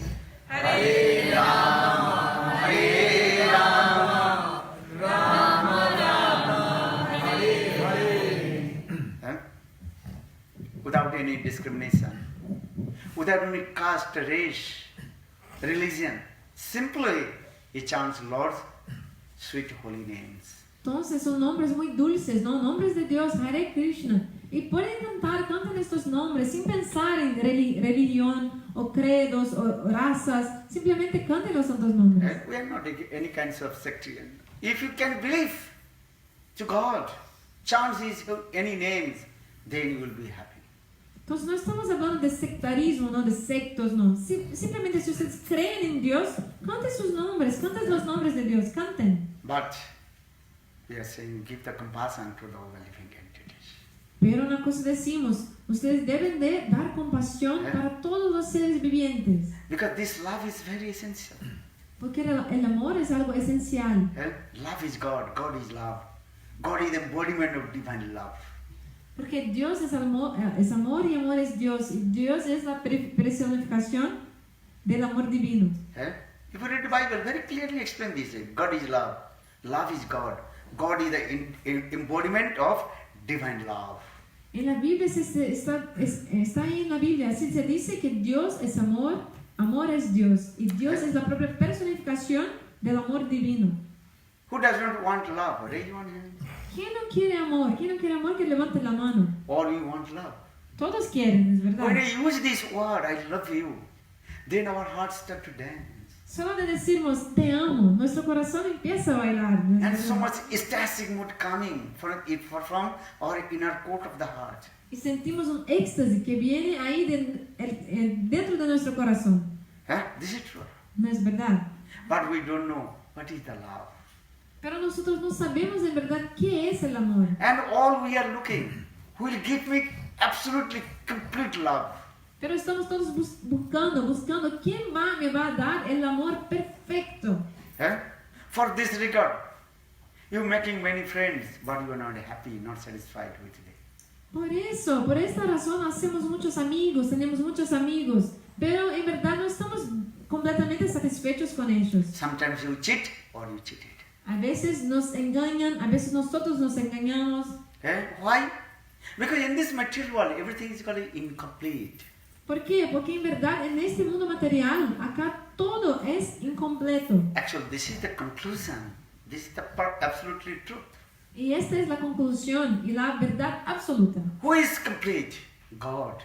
[SPEAKER 2] Hare Rama, Hare Rama, Rama Rama, Hare Hare. Without any discrimination, without any caste, race, religion, simply he chants Lord's sweet holy names.
[SPEAKER 1] Entonces son nombres muy dulces, ¿no? Nombres de Dios, Hare Krishna. Y pueden cantar, canten estos nombres sin pensar en religión o credos o razas. Simplemente canten los santos nombres.
[SPEAKER 2] And we are not any kinds of sectarian. If you can believe to God, chant any names, then you will be happy.
[SPEAKER 1] Entonces no estamos hablando de sectarismo, no de sectos, no. Simplemente si ustedes creen en Dios, canten sus nombres, canten los nombres de Dios, canten.
[SPEAKER 2] But we are saying give the compassion to the living entities.
[SPEAKER 1] Pero una cosa decimos, ustedes deben de dar compasión para todos los seres vivientes.
[SPEAKER 2] Because this love is very essential.
[SPEAKER 1] Porque el amor es algo esencial.
[SPEAKER 2] Love is God. God is love. God is the embodiment of divine love.
[SPEAKER 1] Porque Dios es amor y amor es Dios. Y Dios es la personificación del amor divino.
[SPEAKER 2] If you read the Bible, very clearly explain this. God is love. Love is God. God is the embodiment of divine love.
[SPEAKER 1] En la Biblia está ahí en la Biblia. Así se dice que Dios es amor, amor es Dios. Y Dios es la propia personificación del amor divino.
[SPEAKER 2] Who does not want love? Raise one hand.
[SPEAKER 1] ¿Quién no quiere amor? ¿Quién no quiere amor? Que levante la mano.
[SPEAKER 2] All we want love.
[SPEAKER 1] Todos quieren, es verdad.
[SPEAKER 2] When I use this word, I love you, then our hearts start to dance.
[SPEAKER 1] Solo de decirnos te amo, nuestro corazón empieza a bailar.
[SPEAKER 2] And so much ecstatic mood coming from our inner court of the heart.
[SPEAKER 1] Y sentimos un éxtasis que viene ahí dentro de nuestro corazón.
[SPEAKER 2] This is true.
[SPEAKER 1] No es verdad.
[SPEAKER 2] But we don't know what is the love.
[SPEAKER 1] Pero nosotros no sabemos en verdad qué es el amor.
[SPEAKER 2] And all we are looking will give me absolutely complete love.
[SPEAKER 1] Pero estamos todos buscando quién me va a dar el amor perfecto.
[SPEAKER 2] For this regard, you making many friends, but you are not happy, not satisfied with them.
[SPEAKER 1] Por esta razón hacemos muchos amigos, tenemos muchos amigos, pero en verdad no estamos completamente satisfechos con ellos.
[SPEAKER 2] Sometimes you cheat or you cheated.
[SPEAKER 1] A veces nos engañan, a veces nosotros nos engañamos.
[SPEAKER 2] Why? Because in this material world, everything is called incomplete.
[SPEAKER 1] ¿Por qué? Porque en verdad en este mundo material, acá todo es incompleto.
[SPEAKER 2] Actually, this is the conclusion. This is the absolutely truth.
[SPEAKER 1] Y esta es la conclusión y la verdad absoluta.
[SPEAKER 2] Who is complete? God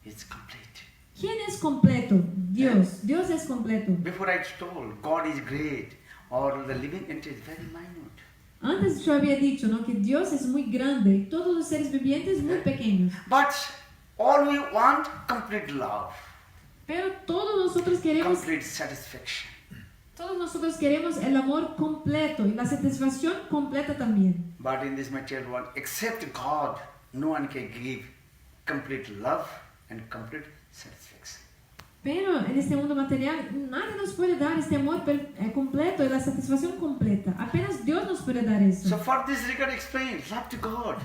[SPEAKER 2] is complete.
[SPEAKER 1] ¿Quién es completo? Dios. Dios es completo.
[SPEAKER 2] Before I told, God is great, or the living entity is very minute.
[SPEAKER 1] Antes yo había dicho, ¿no? Que Dios es muy grande y todos los seres vivientes muy pequeños.
[SPEAKER 2] But all we want complete love.
[SPEAKER 1] Pero todos nosotros queremos
[SPEAKER 2] complete satisfaction.
[SPEAKER 1] Todos nosotros queremos el amor completo y la satisfacción completa también.
[SPEAKER 2] But in this material world, except God, no one can give complete love and complete satisfaction.
[SPEAKER 1] Pero en este mundo material, nadie nos puede dar este amor completo y la satisfacción completa. Apenas Dios nos puede dar eso.
[SPEAKER 2] So for this regard, explain love to God.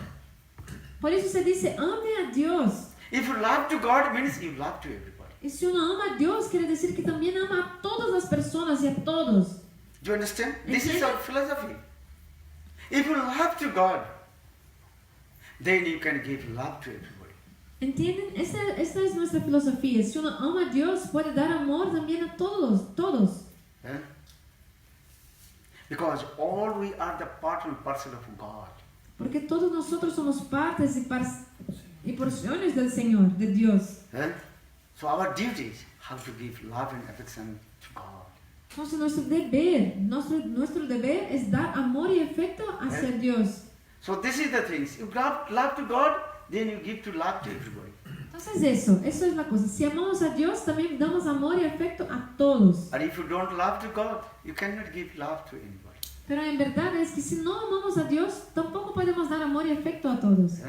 [SPEAKER 1] Por eso se dice, ame a Dios.
[SPEAKER 2] If you love to God, means you love to everybody.
[SPEAKER 1] Y si uno ama a Dios, quiere decir que también ama a todas las personas y a todos.
[SPEAKER 2] Do you understand? This is our philosophy. If you love to God, then you can give love to everybody.
[SPEAKER 1] ¿Entienden? Esta es nuestra filosofía. Si uno ama a Dios, puede dar amor también a todos.
[SPEAKER 2] Because all we are the part and parcel of God.
[SPEAKER 1] Porque todos nosotros somos partes y porciones del Señor, de Dios.
[SPEAKER 2] So our duty is how to give love and affection to God.
[SPEAKER 1] Entonces nuestro deber es dar amor y afecto hacia Dios.
[SPEAKER 2] So this is the thing. You love to God, then you give to love to everybody.
[SPEAKER 1] Entonces eso es la cosa. Si amamos a Dios, también damos amor y afecto a todos.
[SPEAKER 2] And if you don't love to God, you cannot give love to anybody.
[SPEAKER 1] Pero en verdad es que si no amamos a Dios, tampoco podemos dar amor y afecto a todos.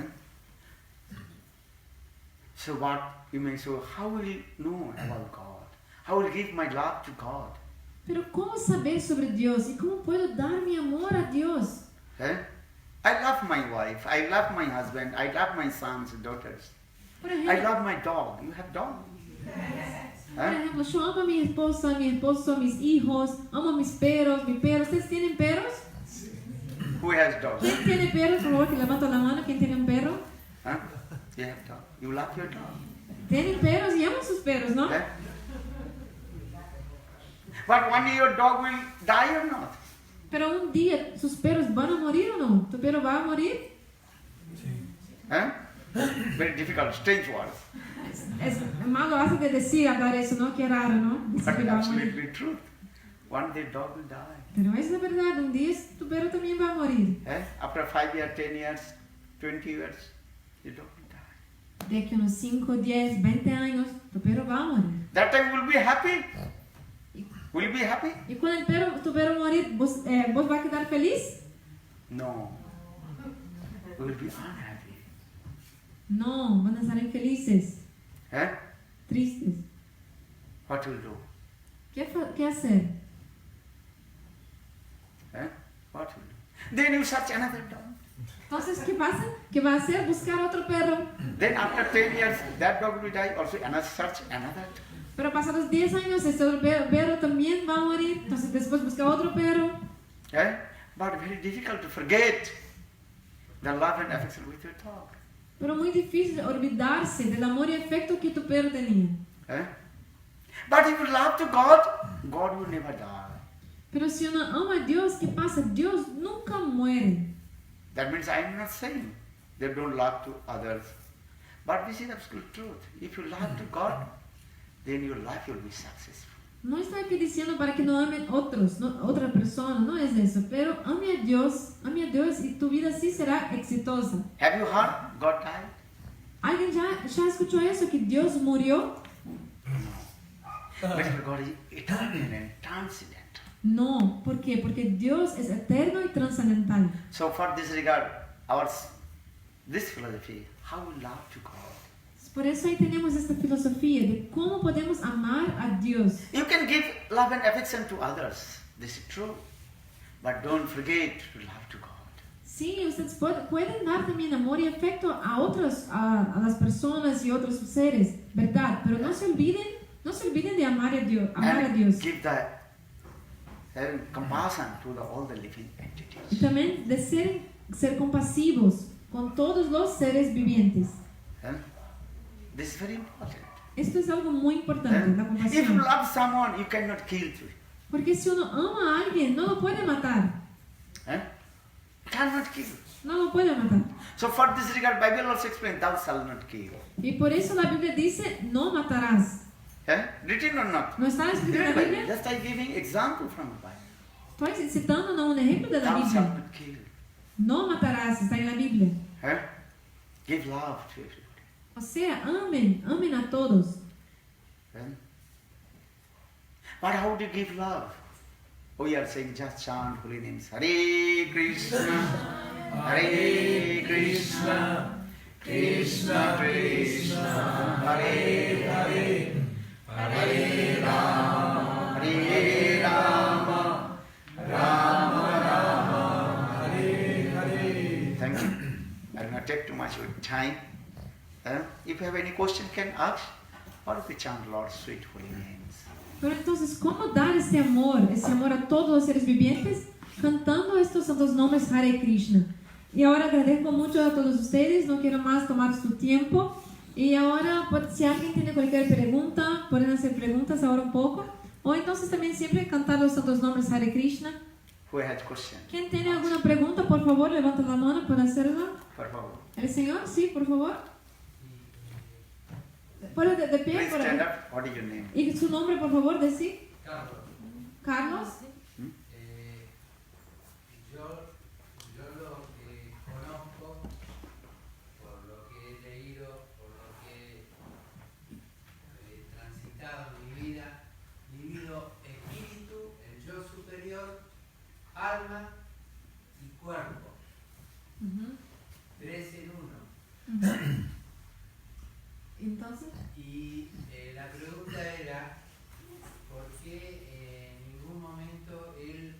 [SPEAKER 2] So what you may say, how will you know about God? How will I give my love to God?
[SPEAKER 1] Pero ¿cómo saber sobre Dios? ¿Y cómo puedo dar mi amor a Dios?
[SPEAKER 2] I love my wife, I love my husband, I love my sons and daughters. I love my dog. You have dog?
[SPEAKER 1] Por ejemplo, yo amo a mi esposa, mis hijos, amo a mis perros, ¿Ustedes tienen perros?
[SPEAKER 2] Who has dogs?
[SPEAKER 1] ¿Quién tiene perros? Por favor, que levanta la mano. ¿Quién tiene un perro?
[SPEAKER 2] You have dog. You love your dog.
[SPEAKER 1] Tienen perros y aman sus perros, ¿no?
[SPEAKER 2] But one day your dog will die or not?
[SPEAKER 1] Pero un día sus perros van a morir o no? ¿Tu perro va a morir?
[SPEAKER 2] Very difficult, strange words.
[SPEAKER 1] Es malo hace de decir, hablar eso, ¿no? Qué raro, ¿no? Decir
[SPEAKER 2] But
[SPEAKER 1] que va a morir.
[SPEAKER 2] absolutely truth. One day dog will die.
[SPEAKER 1] Pero es la verdad, un día tu perro también va a morir.
[SPEAKER 2] After 5 years, 10 years, 20 years, the dog will die.
[SPEAKER 1] De aquí unos 5, 10, 20 años, tu perro va a morir.
[SPEAKER 2] That time will be happy. Will you be happy?
[SPEAKER 1] Y cuando tu perro morir, ¿vos vas a quedar feliz?
[SPEAKER 2] No. We will be unhappy.
[SPEAKER 1] No, van a estar infelices, tristes.
[SPEAKER 2] What will do?
[SPEAKER 1] ¿Qué hacer?
[SPEAKER 2] What will do? Then you search another dog.
[SPEAKER 1] Entonces, ¿qué pasa? ¿Qué va a hacer? Buscar otro perro.
[SPEAKER 2] Then after 10 years, that dog will die. Also, another search another dog.
[SPEAKER 1] Pero pasados 10 años, ese otro perro también va a morir. Entonces, después busca otro perro.
[SPEAKER 2] But very difficult to forget the love and affection with your dog.
[SPEAKER 1] Pero muy difícil olvidarse del amor y afecto que tu perro tenía.
[SPEAKER 2] But if you love to God, God will never die.
[SPEAKER 1] Pero si uno ama a Dios, ¿qué pasa? Dios nunca muere.
[SPEAKER 2] That means I am not saying they don't love to others. But this is absolute truth. If you love to God, then your life will be successful.
[SPEAKER 1] No está aquí diciendo para que no amen otros, otra persona, no es eso. Pero ame a Dios y tu vida sí será exitosa.
[SPEAKER 2] Have you heard God died?
[SPEAKER 1] ¿Alguien ya escuchó eso? ¿Que Dios murió?
[SPEAKER 2] But God is eternal and transcendent.
[SPEAKER 1] No, ¿por qué? Porque Dios es eterno y trascendental.
[SPEAKER 2] So for this regard, this philosophy, how we love to God.
[SPEAKER 1] Por eso ahí tenemos esta filosofía de cómo podemos amar a Dios.
[SPEAKER 2] You can give love and affection to others. This is true. But don't forget to love to God.
[SPEAKER 1] Sí, ustedes pueden dar también amor y afecto a otros, a las personas y otros seres, ¿verdad? Pero no se olviden de amar a Dios.
[SPEAKER 2] Give the compassion to all the living entities.
[SPEAKER 1] Y también de ser compasivos con todos los seres vivientes.
[SPEAKER 2] This is very important.
[SPEAKER 1] Esto es algo muy importante, la
[SPEAKER 2] If you
[SPEAKER 1] compasión.
[SPEAKER 2] love someone, you cannot kill them.
[SPEAKER 1] Porque si uno ama a alguien, no lo puede matar.
[SPEAKER 2] Cannot kill.
[SPEAKER 1] No lo puede matar.
[SPEAKER 2] So for this regard, Bible also explains, thou shalt not kill.
[SPEAKER 1] Y por eso la Biblia dice, no matarás.
[SPEAKER 2] Written or not?
[SPEAKER 1] ¿No está escrito en la Biblia?
[SPEAKER 2] Just I'm giving example from the Bible.
[SPEAKER 1] Estoy citando un ejemplo de la
[SPEAKER 2] Thou shalt
[SPEAKER 1] Biblia.
[SPEAKER 2] not kill.
[SPEAKER 1] No matarás, está en la Biblia.
[SPEAKER 2] Give love to everybody.
[SPEAKER 1] O sea, amen a todos.
[SPEAKER 2] But how do you give love? We are saying just chant holy names. Hare Krishna, Hare Krishna, Krishna Krishna, Hare Hare, Hare Rama, Hare Rama, Rama Rama, Hare Hare. Thank you. I will not take too much of your time. If you have any question, you can ask. Or if you chant Lord's sweet holy names.
[SPEAKER 1] Pero entonces, ¿cómo dar ese amor a todos los seres vivientes? Cantando estos santos nombres Hare Krishna. Y ahora agradezco mucho a todos ustedes, no quiero más tomar su tiempo. Y ahora, si alguien tiene cualquier pregunta, pueden hacer preguntas ahora un poco. O entonces también siempre cantar los santos nombres Hare Krishna.
[SPEAKER 2] Who has question?
[SPEAKER 1] ¿Quién tiene alguna pregunta? Por favor, levanta la mano para hacerla.
[SPEAKER 2] Por favor.
[SPEAKER 1] ¿El señor? Sí, por favor. Bueno, de pie.
[SPEAKER 2] Please stand up. What is your name?
[SPEAKER 1] ¿Y su nombre, por favor, decir?
[SPEAKER 3] Carlos.
[SPEAKER 1] Carlos.
[SPEAKER 3] Yo lo que conozco, por lo que he leído, por lo que he transitado en mi vida, divido espíritu, el yo superior, alma y cuerpo. Tres en uno.
[SPEAKER 1] Entonces.
[SPEAKER 3] Y la pregunta era, ¿por qué en ningún momento él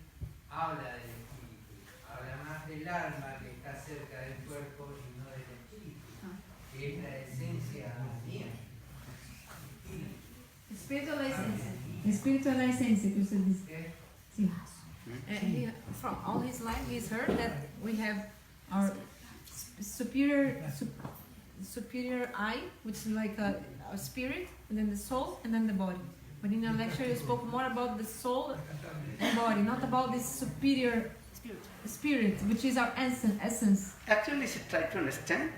[SPEAKER 3] habla del espíritu? Habla más del alma que está cerca del cuerpo y no del espíritu, que es la esencia mía.
[SPEAKER 1] Espíritu de la esencia. Espíritu de la esencia que usted dice.
[SPEAKER 3] ¿Qué?
[SPEAKER 1] Sí.
[SPEAKER 5] From all his life, he's heard that we have our superior eye, which is like a spirit, and then the soul, and then the body. But in your lecture, you spoke more about the soul and body, not about this superior spirit, which is our essence.
[SPEAKER 2] Actually, she tried to understand.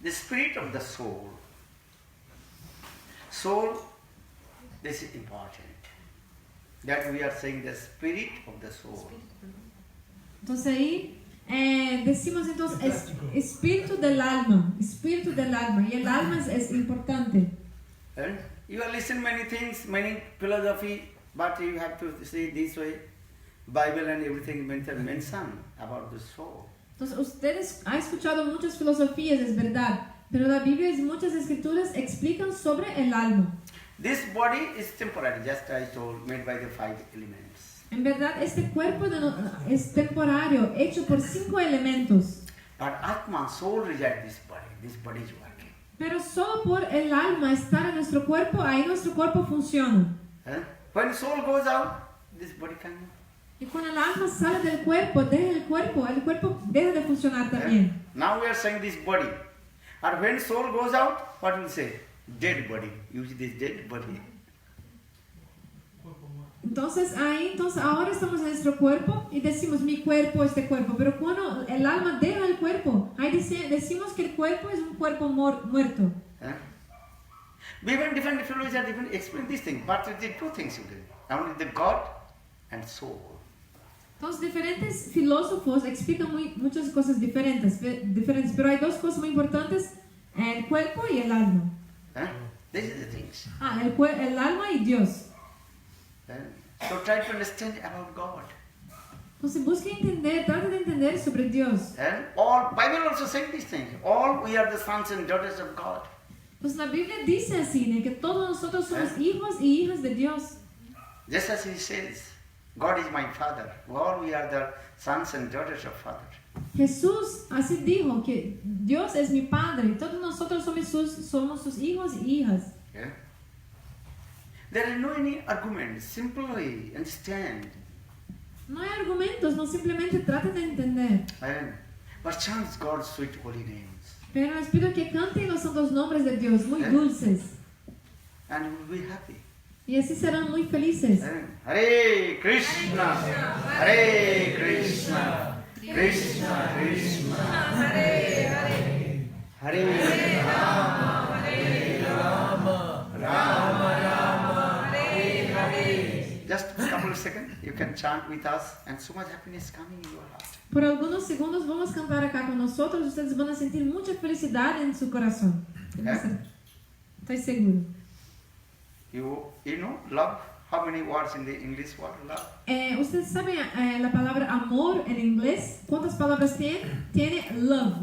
[SPEAKER 2] the spirit of the soul. Soul, this is important. That we are saying the spirit of the soul.
[SPEAKER 1] Entonces ahí decimos entonces espíritu del alma, espíritu del alma. Y el alma es importante.
[SPEAKER 2] And you have listened many things, many philosophy, but you have to see this way. Bible and everything mention about the soul.
[SPEAKER 1] Entonces ustedes han escuchado muchas filosofías, es verdad, pero la Biblia y muchas escrituras explican sobre el alma.
[SPEAKER 2] This body is temporary, just I told, made by the 5 elements.
[SPEAKER 1] En verdad, este cuerpo es temporario, hecho por 5 elementos.
[SPEAKER 2] But Atma, soul resides this body. This body is working.
[SPEAKER 1] Pero solo por el alma estar en nuestro cuerpo, ahí nuestro cuerpo funciona.
[SPEAKER 2] When soul goes out, this body cannot.
[SPEAKER 1] Y cuando el alma sale del cuerpo, el cuerpo deja de funcionar también.
[SPEAKER 2] Now we are saying this body. And when soul goes out, what will say? Dead body. Use this dead body.
[SPEAKER 1] Entonces ahora estamos en nuestro cuerpo y decimos mi cuerpo, este cuerpo. Pero cuando el alma deja el cuerpo, ahí decimos que el cuerpo es un cuerpo muerto.
[SPEAKER 2] Even different theologians have different explain this thing, but there are 2 things you can. Only the God and soul.
[SPEAKER 1] Entonces diferentes filósofos explican muchas cosas diferentes, pero hay 2 cosas muy importantes, el cuerpo y el alma.
[SPEAKER 2] These are the things.
[SPEAKER 1] El alma y Dios.
[SPEAKER 2] So try to understand about God.
[SPEAKER 1] Entonces busque entender, trate de entender sobre Dios.
[SPEAKER 2] And all Bible also saying this thing. All we are the sons and daughters of God.
[SPEAKER 1] Pues la Biblia dice así, que todos nosotros somos hijos y hijas de Dios.
[SPEAKER 2] Just as he says, God is my father. All we are the sons and daughters of Father.
[SPEAKER 1] Jesús así dijo que Dios es mi Padre y todos nosotros somos sus hijos y hijas.
[SPEAKER 2] Yeah? There are no any arguments. Simply understand.
[SPEAKER 1] No hay argumentos, no simplemente trate de entender.
[SPEAKER 2] But chant God's sweet holy names.
[SPEAKER 1] Pero les pido que canten los santos nombres de Dios, muy dulces.
[SPEAKER 2] And you will be happy.
[SPEAKER 1] Y así serán muy felices.
[SPEAKER 2] Hare Krishna, Hare Krishna, Krishna Krishna, Hare Hare, Hare Rama, Hare Rama, Rama Rama, Hare Hare. Just a couple of seconds, you can chant with us, and so much happiness coming in your heart.
[SPEAKER 1] Por algunos segundos vamos a cantar acá con nosotros, ustedes van a sentir mucha felicidad en su corazón. Estoy seguro.
[SPEAKER 2] You know love? How many words in the English word love?
[SPEAKER 1] ¿Ustedes saben la palabra amor en inglés? ¿Cuántas palabras tiene? Tiene love.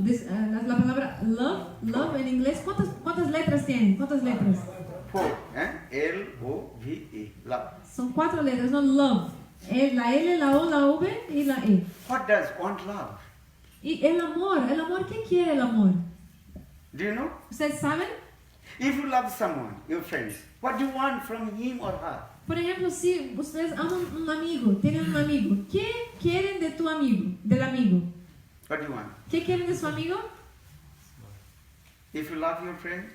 [SPEAKER 1] La palabra love en inglés, ¿cuántas letras tiene? ¿Cuántas letras?
[SPEAKER 2] 4. L-O-V-E. Love.
[SPEAKER 1] Son 4 letras, no love. La L, la O, la V y la E.
[SPEAKER 2] What does want love?
[SPEAKER 1] Y el amor, ¿qué quiere el amor?
[SPEAKER 2] Do you know?
[SPEAKER 1] ¿Ustedes saben?
[SPEAKER 2] If you love someone, your friends, what do you want from him or her?
[SPEAKER 1] Por ejemplo, si ustedes aman un amigo, tienen un amigo, ¿qué quieren de tu amigo, del amigo?
[SPEAKER 2] What do you want?
[SPEAKER 1] ¿Qué quieren de su amigo?
[SPEAKER 2] If you love your friend,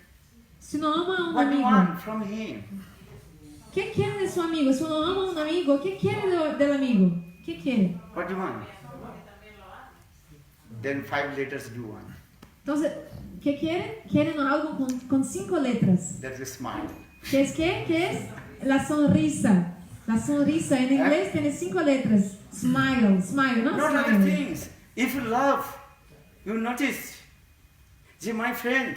[SPEAKER 1] Si no ama a un
[SPEAKER 2] what do you
[SPEAKER 1] amigo,
[SPEAKER 2] want from him?
[SPEAKER 1] ¿qué quiere de su amigo? Si no ama a un amigo, ¿qué quiere del amigo? ¿Qué quiere?
[SPEAKER 2] What do you want? Then 5 letters do want.
[SPEAKER 1] Entonces, ¿qué quieren? Quieren algo con 5 letras.
[SPEAKER 2] That's a smile.
[SPEAKER 1] ¿Qué es qué? ¿Qué es? La sonrisa. La sonrisa en inglés tiene 5 letras. Smile, no
[SPEAKER 2] Not other
[SPEAKER 1] smile.
[SPEAKER 2] things. If you love, you notice. See, my friend,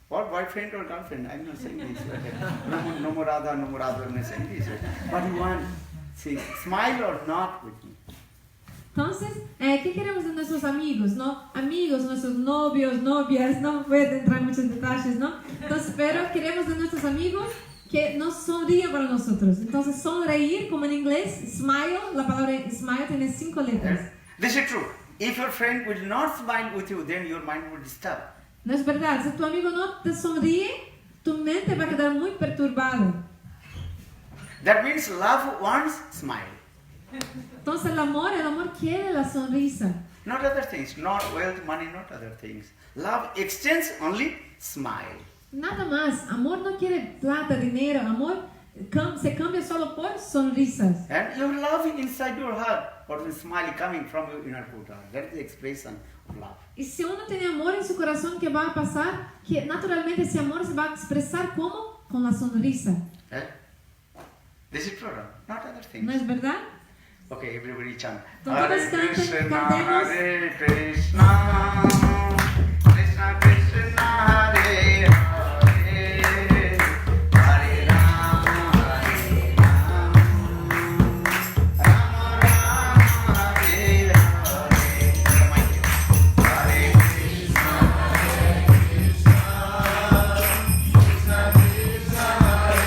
[SPEAKER 2] or boyfriend or girlfriend, I'm not saying this. No more Radha, I'm not saying this. What do you want? See, smile or not with me.
[SPEAKER 1] Entonces, ¿qué queremos de nuestros amigos, no? Amigos, nuestros novios, novias, no puedo entrar en muchos detalles, ¿no? Entonces, pero queremos de nuestros amigos que nos sonrían para nosotros. Entonces, sonreír, como en inglés, smile, la palabra smile tiene 5 letras.
[SPEAKER 2] This is true. If your friend will not smile with you, then your mind will disturb.
[SPEAKER 1] No es verdad, si tu amigo no te sonríe, tu mente va a quedar muy perturbada.
[SPEAKER 2] That means love wants smile.
[SPEAKER 1] Entonces el amor quiere la sonrisa.
[SPEAKER 2] Not other things, not wealth, money, not other things. Love extends only smile.
[SPEAKER 1] Nada más, amor no quiere plata, dinero, amor se cambia solo por sonrisas.
[SPEAKER 2] And you're laughing inside your heart. What is smile coming from your inner quarter? That is the expression of love.
[SPEAKER 1] Y si uno tiene amor en su corazón, ¿qué va a pasar? Que naturalmente ese amor se va a expresar ¿cómo? Con la sonrisa.
[SPEAKER 2] Eh? This is true, not other
[SPEAKER 1] ¿No
[SPEAKER 2] things.
[SPEAKER 1] es verdad?
[SPEAKER 2] Okay, everybody chant.
[SPEAKER 1] Entonces,
[SPEAKER 2] Hare Krishna,
[SPEAKER 1] cantemos.
[SPEAKER 2] Hare Krishna, Krishna Krishna, Hare Hare, Hare Rama, Hare Rama, Rama Rama, Hare Hare. Hare Krishna, Hare Krishna,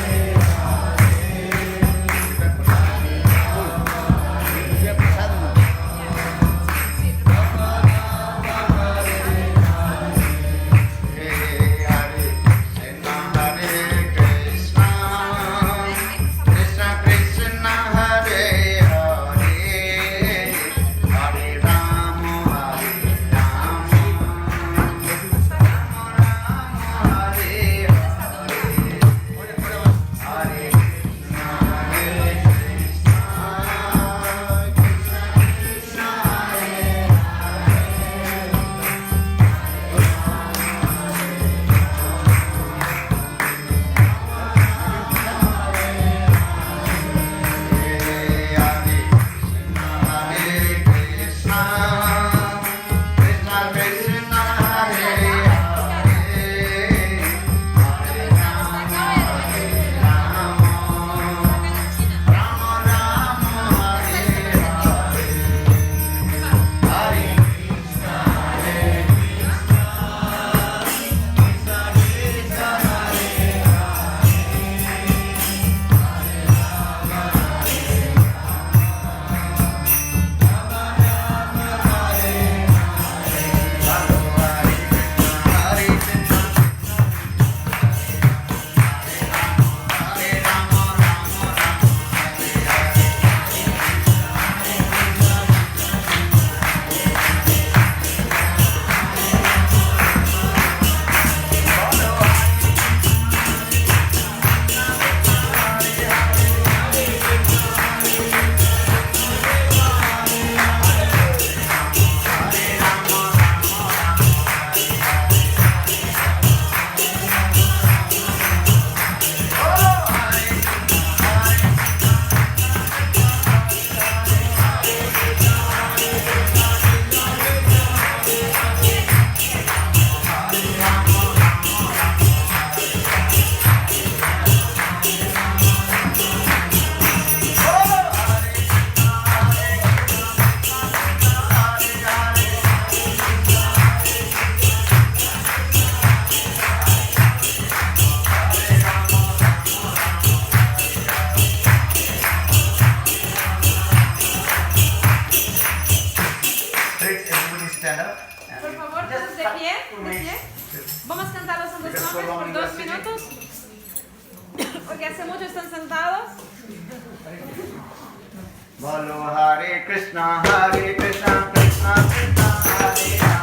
[SPEAKER 2] Krishna Krishna, Hare
[SPEAKER 1] Vamos a cantar los santos nombres por 2 minutos. Porque hace mucho están sentados.
[SPEAKER 2] Bolo Hare Krishna, Hare Krishna, Krishna Krishna, Hare Hare.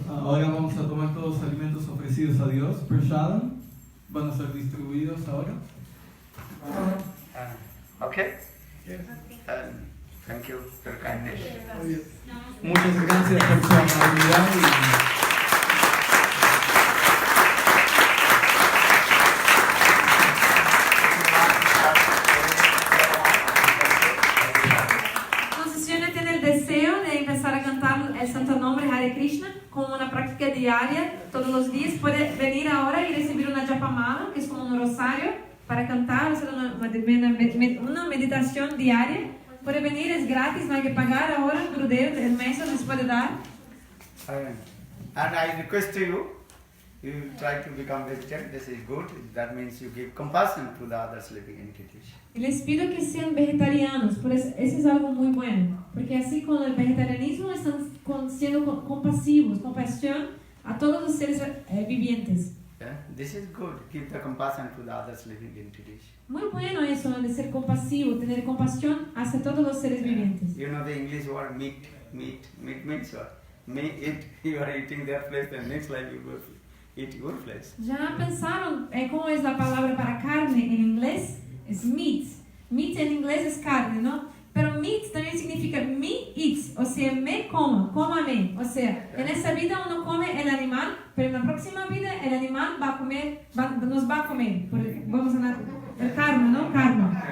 [SPEAKER 6] Ahora vamos a tomar todos los alimentos ofrecidos a Dios, prashadam, van a ser distribuidos ahora.
[SPEAKER 2] Okay? And thank you for your kindness.
[SPEAKER 6] Muchas gracias por su amabilidad
[SPEAKER 1] Entonces, si uno tiene el deseo de empezar a cantar el santo nombre Hare Krishna como una práctica diaria, todos los días, puede venir ahora y recibir una japamala, que es como un rosario, para cantar, hacer una meditación diaria. Puede venir, es gratis, no hay que pagar ahora, el Gurudev, el maestro les puede dar.
[SPEAKER 2] And I request to you, you try to become vegetarian, this is good, that means you give compassion to the others living entities.
[SPEAKER 1] Y les pido que sean vegetarianos, pues eso es algo muy bueno, porque así con el vegetarianismo están siendo compasivos, compasión a todos los seres vivientes.
[SPEAKER 2] Yeah? This is good, give the compassion to the others living entities.
[SPEAKER 1] Muy bueno eso de ser compasivo, tener compasión hacia todos los seres vivientes.
[SPEAKER 2] You know the English word meat means what? You are eating their flesh and next life you go eat your flesh.
[SPEAKER 1] ¿Ya pensaron cómo es la palabra para carne en inglés? Es meat. Meat en inglés es carne, ¿no? Pero meat también significa me eat, o sea, me como, cómame. O sea, en esta vida uno come el animal, pero en la próxima vida el animal va a comer, nos va a comer. Vamos a hablar el karma, ¿no? Karma.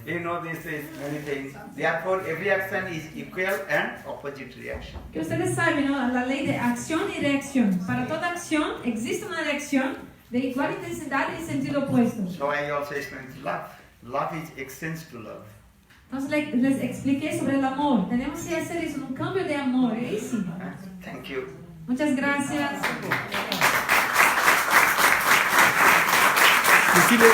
[SPEAKER 2] You know this is many things. Therefore, every action is equal and opposite reaction.
[SPEAKER 1] Que ustedes saben, ¿no? La ley de acción y reacción. Para toda acción existe una reacción de igual intensidad y sentido opuesto.
[SPEAKER 2] So I also explained love. Love is exchange to love.
[SPEAKER 1] Entonces les expliqué sobre el amor. Tenemos que hacer eso, un cambio de amor. ¿Eh? Sí.
[SPEAKER 2] Thank you.
[SPEAKER 1] Muchas gracias.
[SPEAKER 6] Decirle,